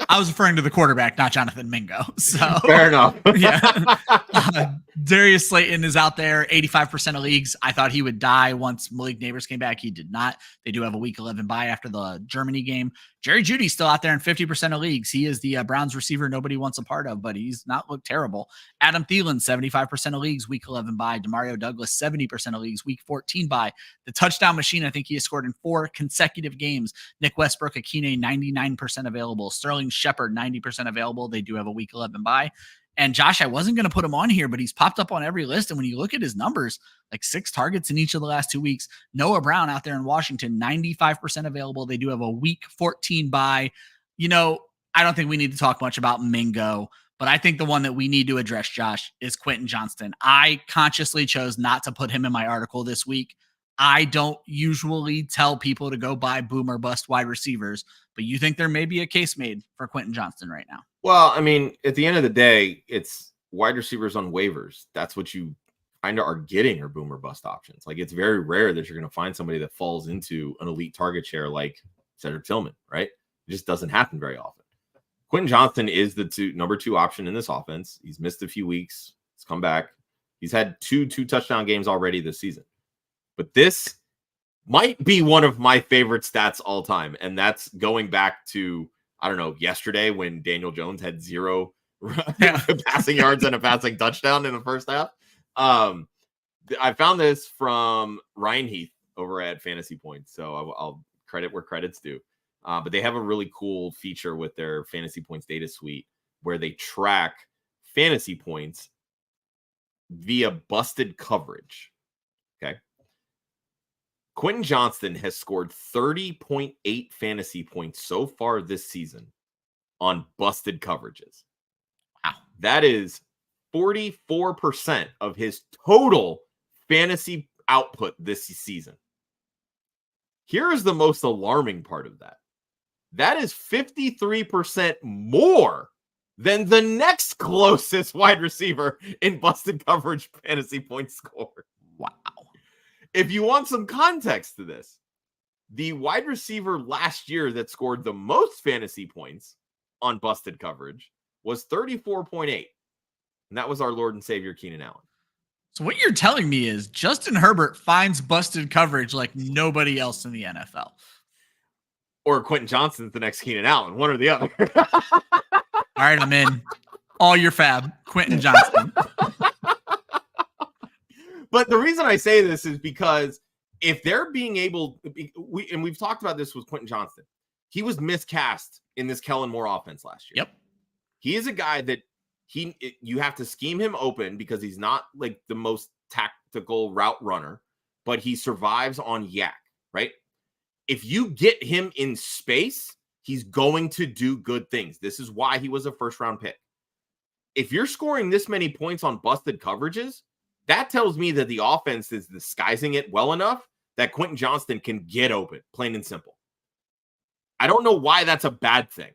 I was referring to the quarterback, not Jonathan Mingo. So fair enough. Yeah. Darius Slayton is out there, 85% of leagues. I thought he would die once Malik Neighbors came back. He did not. They do have a week 11 bye after the Germany game. Jerry Jeudy's still out there in 50% of leagues. He is the Browns receiver nobody wants a part of, but he's not looked terrible. Adam Thielen, 75% of leagues, week 11 bye. Demario Douglas, 70% of leagues, week 14 bye. The touchdown machine, I think he has scored in 4 consecutive games. Nick Westbrook, Akine, 99% available. Sterling Shepard, 90% available. They do have a week 11 bye. And Josh, I wasn't going to put him on here, but he's popped up on every list. And when you look at his numbers, like 6 targets in each of the last 2 weeks. Noah Brown out there in Washington, 95% available. They do have a week 14 bye. You know, I don't think we need to talk much about Mingo, but I think the one that we need to address, Josh, is Quentin Johnston. I consciously chose not to put him in my article this week. I don't usually tell people to go buy boom or bust wide receivers, but you think there may be a case made for Quentin Johnston right now? Well, I mean, at the end of the day, it's wide receivers on waivers. That's what you kind of are getting, or boom or bust options. Like, it's very rare that you're going to find somebody that falls into an elite target share like Cedric Tillman, right? It just doesn't happen very often. Quentin Johnston is the number 2 option in this offense. He's missed a few weeks. He's come back. He's had two touchdown games already this season. But this might be one of my favorite stats all time. And that's going back to, I don't know, yesterday when Daniel Jones had 0 passing yards and a passing touchdown in the first half. I found this from Ryan Heath over at Fantasy Points. So I'll credit where credit's due. But they have a really cool feature with their Fantasy Points data suite where they track fantasy points via busted coverage. Okay. Quentin Johnston has scored 30.8 fantasy points so far this season on busted coverages. Wow. That is 44% of his total fantasy output this season. Here is the most alarming part of that. That is 53% more than the next closest wide receiver in busted coverage fantasy points scored. Wow. If you want some context to this, the wide receiver last year that scored the most fantasy points on busted coverage was 34.8. And that was our Lord and Savior, Keenan Allen. So what you're telling me is Justin Herbert finds busted coverage like nobody else in the NFL. Or Quentin Johnston's the next Keenan Allen, one or the other. All right, I'm in. All your fab, Quentin Johnston. But the reason I say this is because if they're being able, we've talked about this with Quentin Johnston, he was miscast in this Kellen Moore offense last year. Yep. He is a guy that you have to scheme him open because he's not like the most tactical route runner, but he survives on yak, right? If you get him in space, he's going to do good things. This is why he was a first-round pick. If you're scoring this many points on busted coverages, that tells me that the offense is disguising it well enough that Quentin Johnston can get open, plain and simple. I don't know why that's a bad thing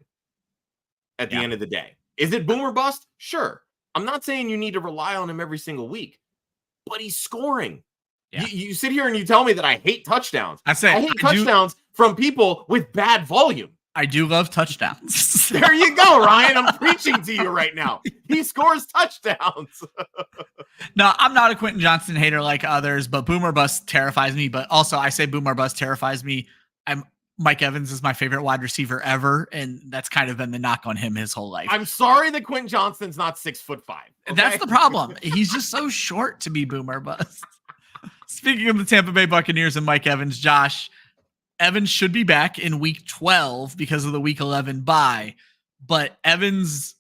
at the end of the day. Is it boom or bust? Sure. I'm not saying you need to rely on him every single week, but he's scoring. Yeah. You sit here and you tell me that I hate touchdowns. I hate touchdowns from people with bad volume. I do love touchdowns. There you go, Ryan. I'm preaching to you right now. He scores touchdowns. No, I'm not a Quentin Johnston hater like others, but boom or bust terrifies me. But also, I say boom or bust terrifies me. Mike Evans is my favorite wide receiver ever, and that's kind of been the knock on him his whole life. I'm sorry that Quentin Johnston's not 6'5". Okay? That's the problem. He's just so short to be boom or bust. Speaking of the Tampa Bay Buccaneers and Mike Evans, Josh, Evans should be back in week 12 because of the week 11 bye, but Evans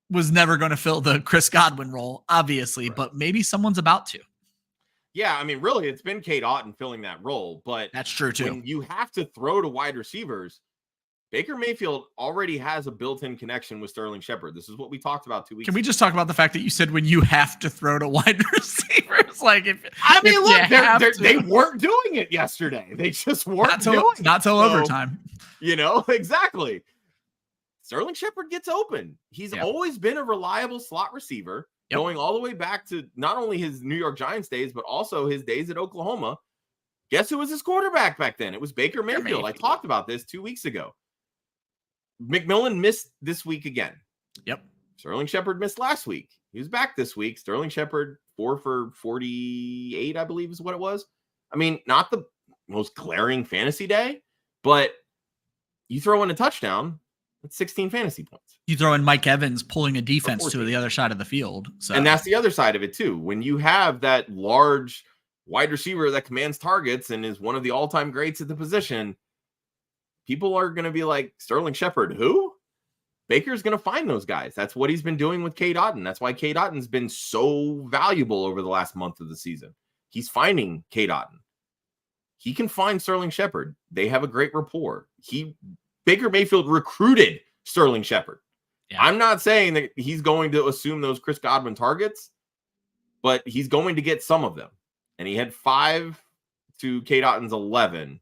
was never going to fill the Chris Godwin role, obviously, right. But maybe someone's about to. Yeah, I mean, really, it's been Cade Otton filling that role, but that's true too. When you have to throw to wide receivers, Baker Mayfield already has a built-in connection with Sterling Shepard. This is what we talked about 2 weeks ago. Can we just talk about the fact that you said when you have to throw to wide receivers? Like, they weren't doing it yesterday. They just weren't doing it. Not till overtime. Exactly. Sterling Shepard gets open. He's always been a reliable slot receiver. Going all the way back to not only his New York Giants days, but also his days at Oklahoma. Guess who was his quarterback back then? It was Baker Mayfield. I talked about this 2 weeks ago. McMillan missed this week again. Yep. Sterling Shepard missed last week. He was back this week. Sterling Shepard, 4 for 48, I believe is what it was. I mean, not the most glaring fantasy day, but you throw in a touchdown, it's 16 fantasy points. You throw in Mike Evans pulling a defense to the other side of the field. So. And that's the other side of it too. When you have that large wide receiver that commands targets and is one of the all-time greats at the position, people are going to be like, Sterling Shepard, who? Baker's going to find those guys. That's what he's been doing with Cade Otton. That's why Cade Otton's been so valuable over the last month of the season. He's finding Cade Otton. He can find Sterling Shepard. They have a great rapport. Baker Mayfield recruited Sterling Shepard. Yeah. I'm not saying that he's going to assume those Chris Godwin targets, but he's going to get some of them. And he had 5 to Cade Otton's 11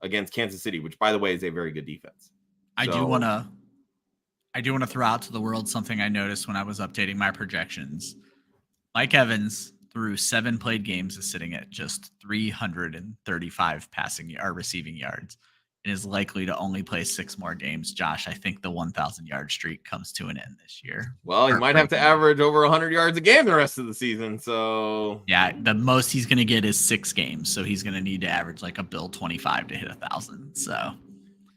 against Kansas City, which, by the way, is a very good defense. I do want to throw out to the world something I noticed when I was updating my projections. Mike Evans, through 7 played games, is sitting at just 335 receiving yards. And is likely to only play 6 more games. Josh, I think the 1,000-yard streak comes to an end this year. Well, he might have to average over 100 yards a game the rest of the season. So yeah, the most he's going to get is 6 games. So he's going to need to average like a Bill 25 to hit 1,000. So,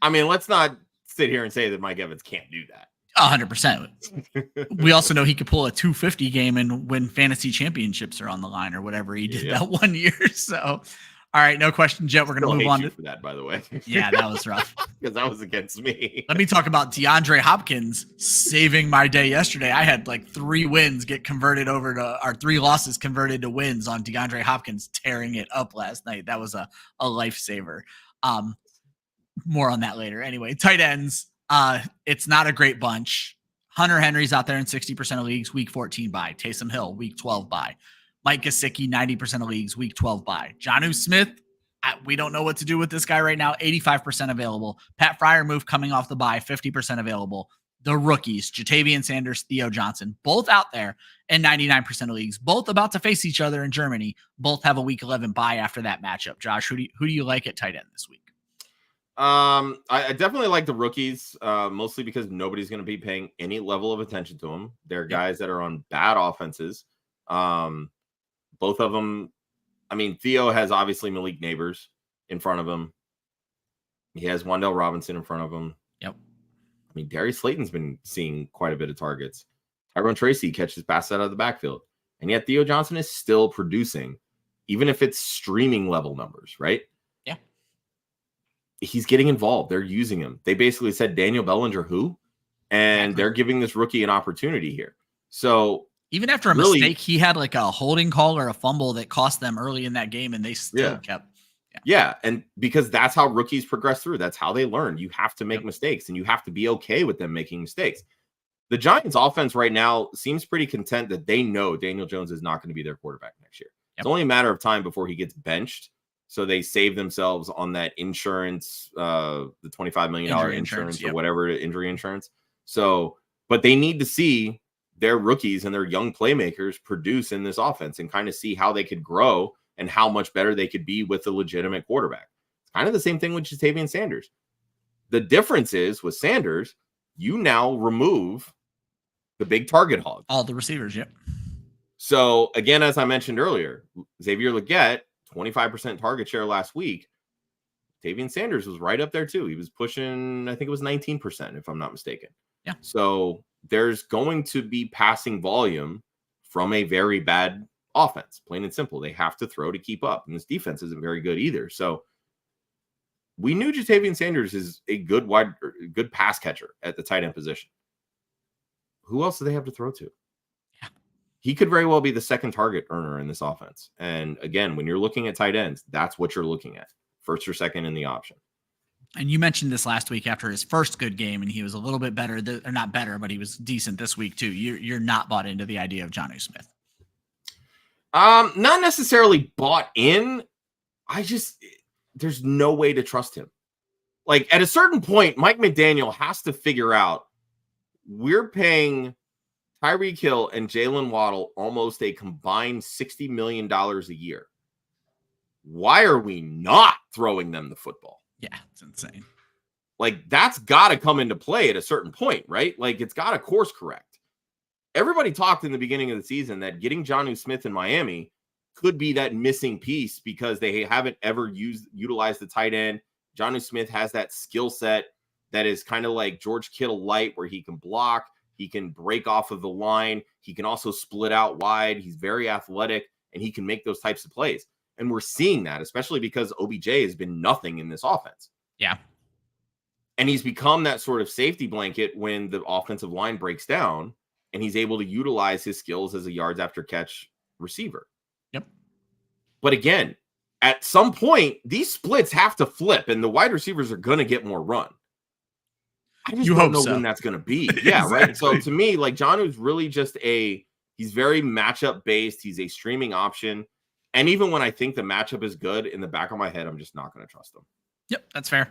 I mean, let's not sit here and say that Mike Evans can't do that. 100%. We also know he could pull a 250 game and win fantasy championships are on the line or whatever he did that one year. So. All right, no questions yet. We're going to move on for that, by the way. Yeah, that was rough. Because that was against me. Let me talk about DeAndre Hopkins saving my day yesterday. I had like 3 wins get converted over to, or 3 losses converted to wins on DeAndre Hopkins tearing it up last night. That was a lifesaver. More on that later. Anyway, tight ends. It's not a great bunch. Hunter Henry's out there in 60% of leagues, week 14 bye. Taysom Hill, week 12 bye. Mike Gesicki, 90% of leagues, week 12 bye. Jonnu Smith, we don't know what to do with this guy right now, 85% available. Pat Freiermuth coming off the bye, 50% available. The rookies, Jatavian Sanders, Theo Johnson, both out there in 99% of leagues, both about to face each other in Germany. Both have a week 11 bye after that matchup. Josh, who do you like at tight end this week? I definitely like the rookies, mostly because nobody's going to be paying any level of attention to them. They're guys that are on bad offenses. Both of them, I mean, Theo has obviously Malik Neighbors in front of him. He has Wan'Dale Robinson in front of him. Yep. I mean, Darius Slayton's been seeing quite a bit of targets. Tyrone Tracy catches passes out of the backfield. And yet Theo Johnson is still producing, even if it's streaming level numbers, right? Yeah. He's getting involved. They're using him. They basically said, Daniel Bellinger, who? And they're giving this rookie an opportunity here. So even after a mistake, he had like a holding call or a fumble that cost them early in that game, and they still kept. Yeah, and because that's how rookies progress through. That's how they learn. You have to make mistakes, and you have to be okay with them making mistakes. The Giants' offense right now seems pretty content that they know Daniel Jones is not going to be their quarterback next year. It's only a matter of time before he gets benched. So they save themselves on that insurance, the $25 million insurance or whatever, injury insurance. So, but they need to see their rookies and their young playmakers produce in this offense and kind of see how they could grow and how much better they could be with a legitimate quarterback. It's kind of the same thing with Jatavian Sanders. The difference is with Sanders, you now remove the big target hog. All the receivers, yep. So again, as I mentioned earlier, Xavier Legette, 25% target share last week. Jatavian Sanders was right up there too. He was pushing, I think it was 19%, if I'm not mistaken. Yeah. So there's going to be passing volume from a very bad offense, plain and simple. They have to throw to keep up, and this defense isn't very good either. So we knew Jatavian Sanders is a good pass catcher at the tight end position. Who else do they have to throw to? Yeah. He could very well be the second target earner in this offense. And again, when you're looking at tight ends, that's what you're looking at, first or second in the option. And you mentioned this last week after his first good game, and he was a little bit better, or not better, but he was decent this week too. You're not bought into the idea of Jonnu Smith. Not necessarily bought in. There's no way to trust him. Like at a certain point, Mike McDaniel has to figure out we're paying Tyreek Hill and Jalen Waddle almost a combined $60 million a year. Why are we not throwing them the football? Yeah, it's insane. Like that's got to come into play at a certain point, right? Like it's got to course correct. Everybody talked in the beginning of the season that getting Jonnu Smith in Miami could be that missing piece because they haven't ever utilized the tight end. Jonnu Smith has that skill set that is kind of like George Kittle light, where he can block, he can break off of the line, he can also split out wide. He's very athletic, and he can make those types of plays. And we're seeing that, especially because OBJ has been nothing in this offense. Yeah. And he's become that sort of safety blanket when the offensive line breaks down, and he's able to utilize his skills as a yards after catch receiver. Yep. But again, at some point, these splits have to flip, and the wide receivers are going to get more run. I just don't know when that's going to be. Yeah, Exactly. Right. So to me, like Jonnu's really just he's very matchup based. He's a streaming option. And even when I think the matchup is good, in the back of my head, I'm just not going to trust him. Yep, that's fair.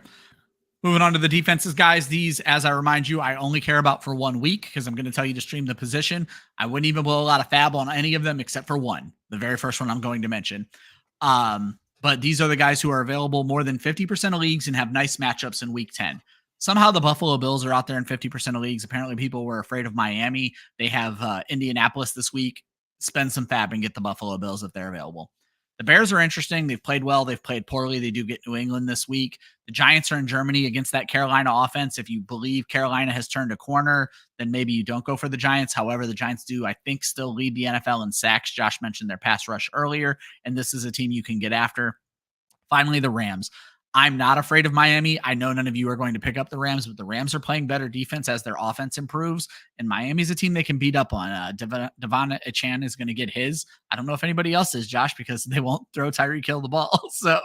Moving on to the defenses, guys. These, as I remind you, I only care about for 1 week because I'm going to tell you to stream the position. I wouldn't even blow a lot of fab on any of them except for one, the very first one I'm going to mention. But these are the guys who are available more than 50% of leagues and have nice matchups in week 10. Somehow the Buffalo Bills are out there in 50% of leagues. Apparently people were afraid of Miami. They have Indianapolis this week. Spend some fab and get the Buffalo Bills if they're available. The Bears are interesting. They've played well. They've played poorly. They do get New England this week. The Giants are in Germany against that Carolina offense. If you believe Carolina has turned a corner, then maybe you don't go for the Giants. However, the Giants do, I think, still lead the NFL in sacks. Josh mentioned their pass rush earlier, and this is a team you can get after. Finally, the Rams. I'm not afraid of Miami. I know none of you are going to pick up the Rams, but the Rams are playing better defense as their offense improves. And Miami's a team they can beat up on. Devon Achane is going to get his. I don't know if anybody else is, Josh, because they won't throw Tyreek Hill the ball. So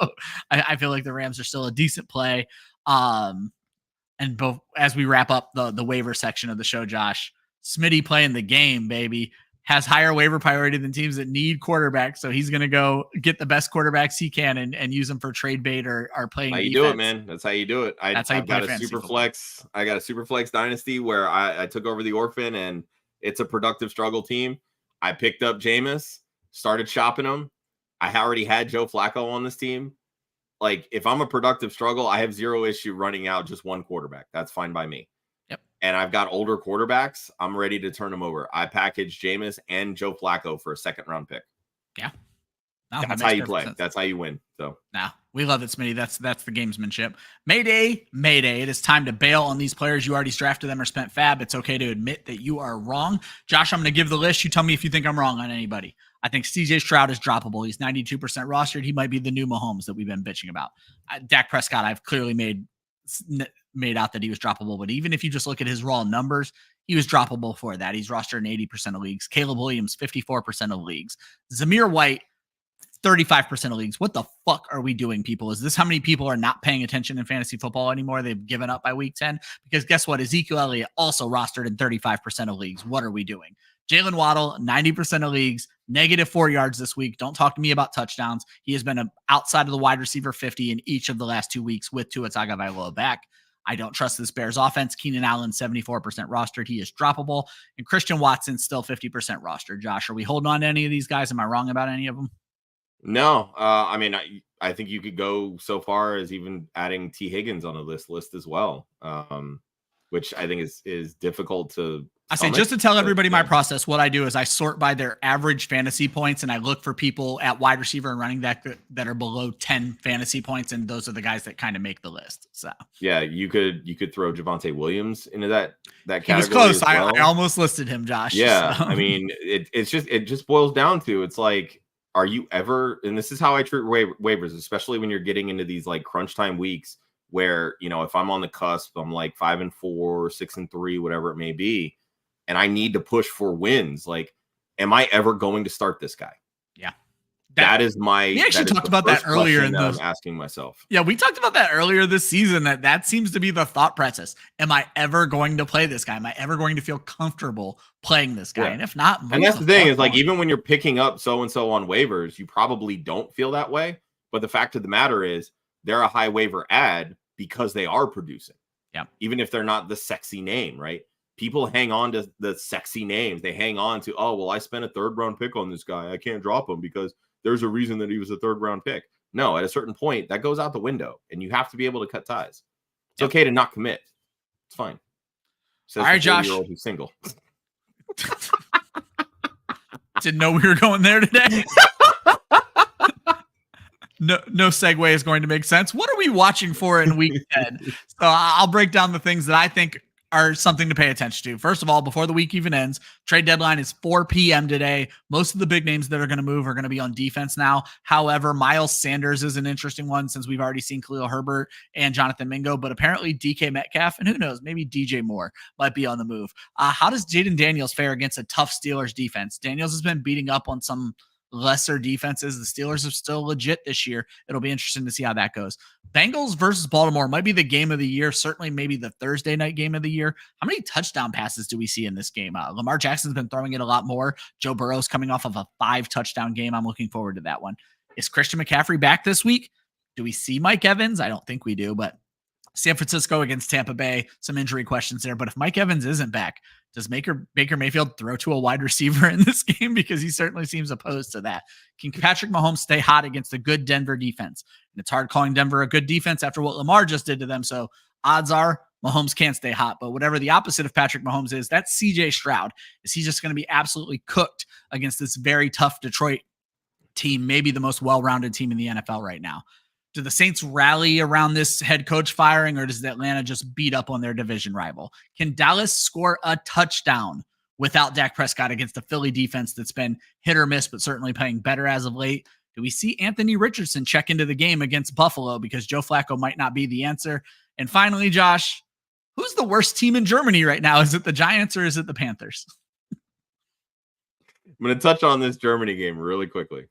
I feel like the Rams are still a decent play. And both as we wrap up the waiver section of the show, Josh, Smitty playing the game, baby, has higher waiver priority than teams that need quarterbacks. So he's going to go get the best quarterbacks he can and use them for trade bait or playing how you defense. do it, man. That's how you do it. I've got a super flex. I got a super flex dynasty where I took over the orphan, and it's a productive struggle team. I picked up Jameis, started shopping him. I already had Joe Flacco on this team. Like, if I'm a productive struggle, I have zero issue running out just one quarterback. That's fine by me. And I've got older quarterbacks. I'm ready to turn them over. I packaged Jameis and Joe Flacco for a second-round pick. Yeah. No, that's how you play. Sense. That's how you win. So now we love it, Smitty. That's the gamesmanship. Mayday. It is time to bail on these players. You already drafted them or spent fab. It's okay to admit that you are wrong. Josh, I'm going to give the list. You tell me if you think I'm wrong on anybody. I think CJ Stroud is droppable. He's 92% rostered. He might be the new Mahomes that we've been bitching about. Dak Prescott, I've clearly made out that he was droppable, but even if you just look at his raw numbers, he was droppable for that. He's rostered in 80% of leagues. Caleb Williams, 54% of leagues. Zamir White, 35% of leagues. What the fuck are we doing, people? Is this how many people are not paying attention in fantasy football anymore? They've given up by week 10? Because guess what? Ezekiel Elliott also rostered in 35% of leagues. What are we doing? Jalen Waddle, 90% of leagues, -4 yards this week. Don't talk to me about touchdowns. He has been outside of the wide receiver 50 in each of the last 2 weeks with Tua Tagovailoa back. I don't trust this Bears offense. Keenan Allen, 74% rostered. He is droppable. And Christian Watson, still 50% rostered. Josh, are we holding on to any of these guys? Am I wrong about any of them? No. I mean, I think you could go so far as even adding T. Higgins on this list as well, which I think is difficult to I say, just to tell everybody my process, what I do is I sort by their average fantasy points, and I look for people at wide receiver and running back that are below 10 fantasy points, and those are the guys that kind of make the list. So yeah, you could throw Javonte Williams into that category. He was close. Well. I almost listed him, Josh. Yeah, so. I mean, it just boils down to, it's like, are you ever? And this is how I treat waivers, especially when you're getting into these like crunch time weeks where, you know, if I'm on the cusp, I'm like 5-4, 6-3, whatever it may be, and I need to push for wins. Like, am I ever going to start this guy? Yeah. That is my. We actually talked about that earlier in those. I'm asking myself. Yeah, we talked about that earlier this season. That seems to be the thought process. Am I ever going to play this guy? Am I ever going to feel comfortable playing this guy? Yeah. And if not, and that's the thing is, like, even when you're picking up so and so on waivers, you probably don't feel that way. But the fact of the matter is, they're a high waiver ad because they are producing. Yeah. Even if they're not the sexy name, right? People hang on to the sexy names. They hang on to, oh, well, I spent a 3rd round pick on this guy. I can't drop him because there's a reason that he was a 3rd round pick. No, at a certain point, that goes out the window, and you have to be able to cut ties. It's okay to not commit. It's fine. All right, Josh. Who's single. Didn't know we were going there today. No segue is going to make sense. What are we watching for in week 10? So I'll break down the things that I think are something to pay attention to. First of all, before the week even ends, trade deadline is 4 p.m. today. Most of the big names that are going to move are going to be on defense now. However, Miles Sanders is an interesting one since we've already seen Khalil Herbert and Jonathan Mingo, but apparently DK Metcalf, and who knows, maybe DJ Moore might be on the move. How does Jaden Daniels fare against a tough Steelers defense? Daniels has been beating up on some lesser defenses. The Steelers are still legit this year. It'll be interesting to see how that goes. Bengals versus Baltimore might be the game of the year. Certainly maybe the Thursday night game of the year. How many touchdown passes do we see in this game? Lamar Jackson's been throwing it a lot more. Joe Burrow's coming off of a 5 touchdown game. I'm looking forward to that one. Is Christian McCaffrey back this week? Do we see Mike Evans? I don't think we do, but San Francisco against Tampa Bay, some injury questions there. But if Mike Evans isn't back, does Baker Mayfield throw to a wide receiver in this game? Because he certainly seems opposed to that. Can Patrick Mahomes stay hot against a good Denver defense? And it's hard calling Denver a good defense after what Lamar just did to them. So odds are Mahomes can't stay hot. But whatever the opposite of Patrick Mahomes is, that's CJ Stroud. Is he just going to be absolutely cooked against this very tough Detroit team, maybe the most well-rounded team in the NFL right now? Do the Saints rally around this head coach firing, or does Atlanta just beat up on their division rival? Can Dallas score a touchdown without Dak Prescott against the Philly defense that's been hit or miss, but certainly playing better as of late? Do we see Anthony Richardson check into the game against Buffalo because Joe Flacco might not be the answer? And finally, Josh, who's the worst team in Germany right now? Is it the Giants or is it the Panthers? I'm going to touch on this Germany game really quickly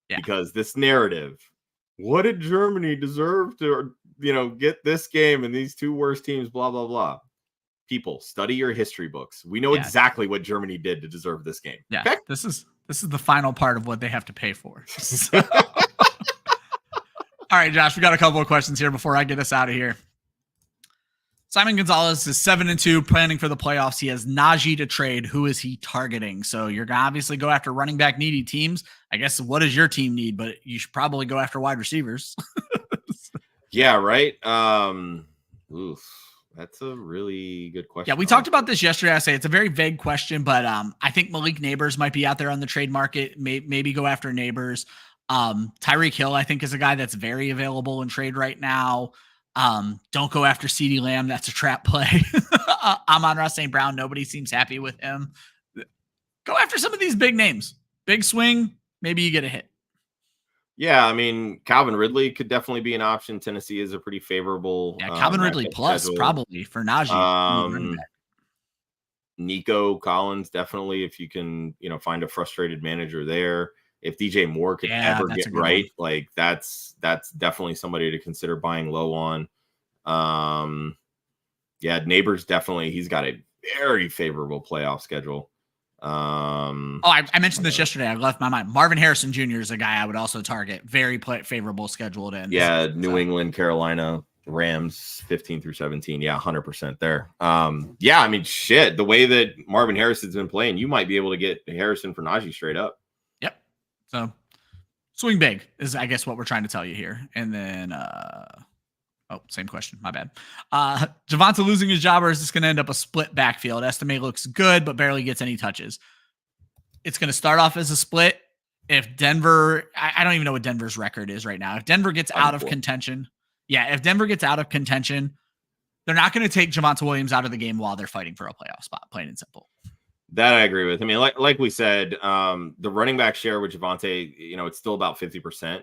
because this narrative, what did Germany deserve to, get this game and these two worst teams, blah, blah, blah. People, study your history books. We know exactly what Germany did to deserve this game. Yeah, okay? This is the final part of what they have to pay for. All right, Josh, we got a couple of questions here before I get us out of here. Simon Gonzalez is 7-2, planning for the playoffs. He has Najee to trade. Who is he targeting? So you're going to obviously go after running back needy teams. I guess what does your team need? But you should probably go after wide receivers. Yeah, right. That's a really good question. Yeah, we talked about this yesterday. I say it's a very vague question, but I think Malik Neighbors might be out there on the trade market. Maybe go after Neighbors. Tyreek Hill, I think, is a guy that's very available in trade right now. Don't go after CeeDee Lamb. That's a trap play. Amon-Ra St. Brown. Nobody seems happy with him. Go after some of these big names. Big swing. Maybe you get a hit. Yeah, I mean, Calvin Ridley could definitely be an option. Tennessee is a pretty favorable. Yeah, Calvin Ridley plus schedule. Probably for Najee. Nico Collins, definitely, if you can, find a frustrated manager there. If DJ Moore could ever get right, like that's definitely somebody to consider buying low on. Neighbors definitely. He's got a very favorable playoff schedule. I mentioned this yesterday. I left my mind. Marvin Harrison Jr. is a guy I would also target. Very favorable schedule to end. Yeah, New England, Carolina, Rams, 15 through 17. Yeah, 100% there. I mean, shit. The way that Marvin Harrison's been playing, you might be able to get Harrison for Najee straight up. Yep. So swing big is, I guess, what we're trying to tell you here. And then, same question. My bad. Javonte losing his job, or is this going to end up a split backfield? Estime looks good, but barely gets any touches. It's going to start off as a split. If Denver, I don't even know what Denver's record is right now. If Denver gets out of contention, if Denver gets out of contention, they're not going to take Javonte Williams out of the game while they're fighting for a playoff spot, plain and simple. That I agree with. I mean, like we said, the running back share with Javonte, it's still about 50%.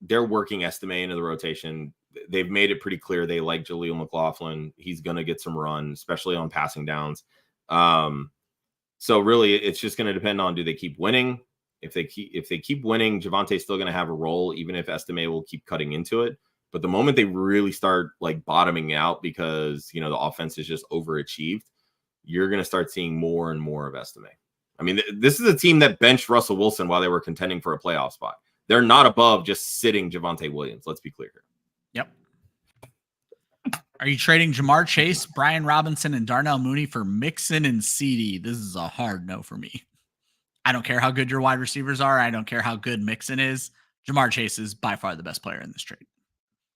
They're working Estime into the rotation. They've made it pretty clear they like Jaleel McLaughlin. He's going to get some run, especially on passing downs. So really, it's just going to depend on, do they keep winning? If they keep winning, Javonte's still going to have a role, even if Estime will keep cutting into it. But the moment they really start like bottoming out because, the offense is just overachieved, you're going to start seeing more and more of Estime. I mean, this is a team that benched Russell Wilson while they were contending for a playoff spot. They're not above just sitting Javonte Williams. Let's be clear here. Yep. Are you trading Jamar Chase, Brian Robinson, and Darnell Mooney for Mixon and CD? This is a hard no for me. I don't care how good your wide receivers are. I don't care how good Mixon is. Jamar Chase is by far the best player in this trade.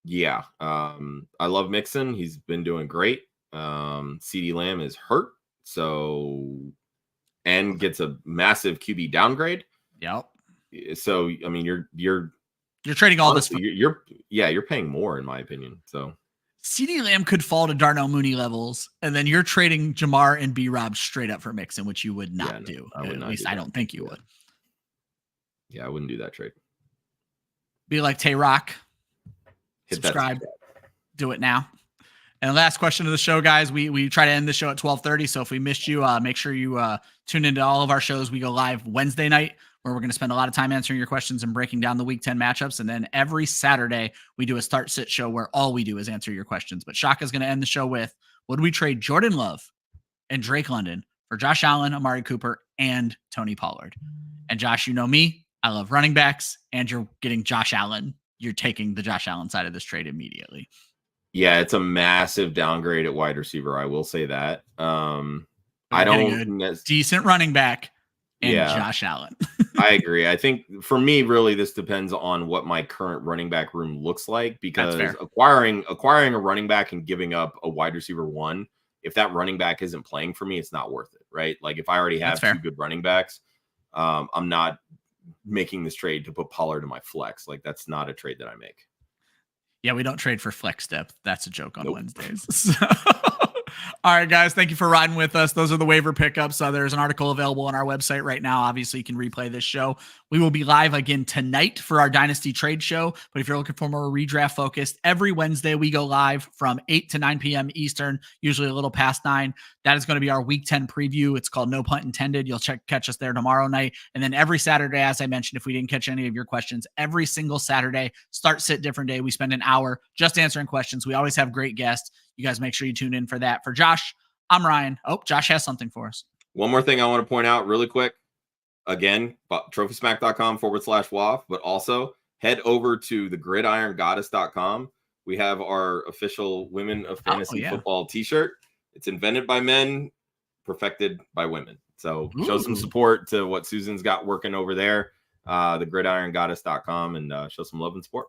Yeah. I love Mixon. He's been doing great. CD Lamb is hurt. And gets a massive QB downgrade. Yep. So, I mean, you're trading all this. You're paying more, in my opinion. So CeeDee Lamb could fall to Darnell Mooney levels, and then you're trading Jamar and B-Rob straight up for Mixon, which you would not do. At least I don't think you would. Yeah, I wouldn't do that trade. Be like Tay Rock. Subscribe. Do it now. And last question of the show, guys. We try to end the show at 12:30. So if we missed you, make sure you tune into all of our shows. We go live Wednesday night, where we're going to spend a lot of time answering your questions and breaking down the Week 10 matchups. And then every Saturday, we do a start-sit show where all we do is answer your questions. But Shaka's going to end the show with, would we trade Jordan Love and Drake London for Josh Allen, Amari Cooper, and Tony Pollard? And Josh, you know me. I love running backs, and you're getting Josh Allen. You're taking the Josh Allen side of this trade immediately. Yeah, it's a massive downgrade at wide receiver. I will say that. I don't decent running back and Josh Allen. I agree. I think for me, really, this depends on what my current running back room looks like, because acquiring a running back and giving up a wide receiver one, if that running back isn't playing for me, it's not worth it, right? Like if I already have two good running backs, I'm not making this trade to put Pollard in my flex. Like that's not a trade that I make. Yeah, we don't trade for flex depth. That's a joke on Wednesdays. So, All right, guys. Thank you for riding with us. Those are the waiver pickups. There's an article available on our website right now. Obviously, you can replay this show. We will be live again tonight for our Dynasty Trade Show. But if you're looking for more redraft focused, every Wednesday we go live from 8 to 9 p.m. Eastern, usually a little past 9. That is going to be our Week 10 preview. It's called No Punt Intended. You'll catch us there tomorrow night. And then every Saturday, as I mentioned, if we didn't catch any of your questions, every single Saturday, start, sit, different day, we spend an hour just answering questions. We always have great guests. You guys make sure you tune in for that. For Josh, I'm Ryan. Oh, Josh has something for us. One more thing I want to point out really quick. Again, trophysmack.com/WOFF, but also head over to the gridirongoddess.com. We have our official Women of Fantasy Football t-shirt. It's invented by men, perfected by women. So show some support to what Susan's got working over there, the gridirongoddess.com, and show some love and support.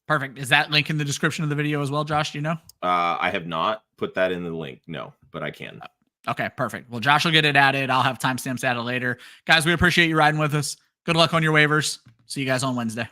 Perfect. Is that link in the description of the video as well, Josh? Do you know? I have not put that in the link. No, but I can. Okay, perfect. Well, Josh will get it added. I'll have timestamps added later. Guys, we appreciate you riding with us. Good luck on your waivers. See you guys on Wednesday.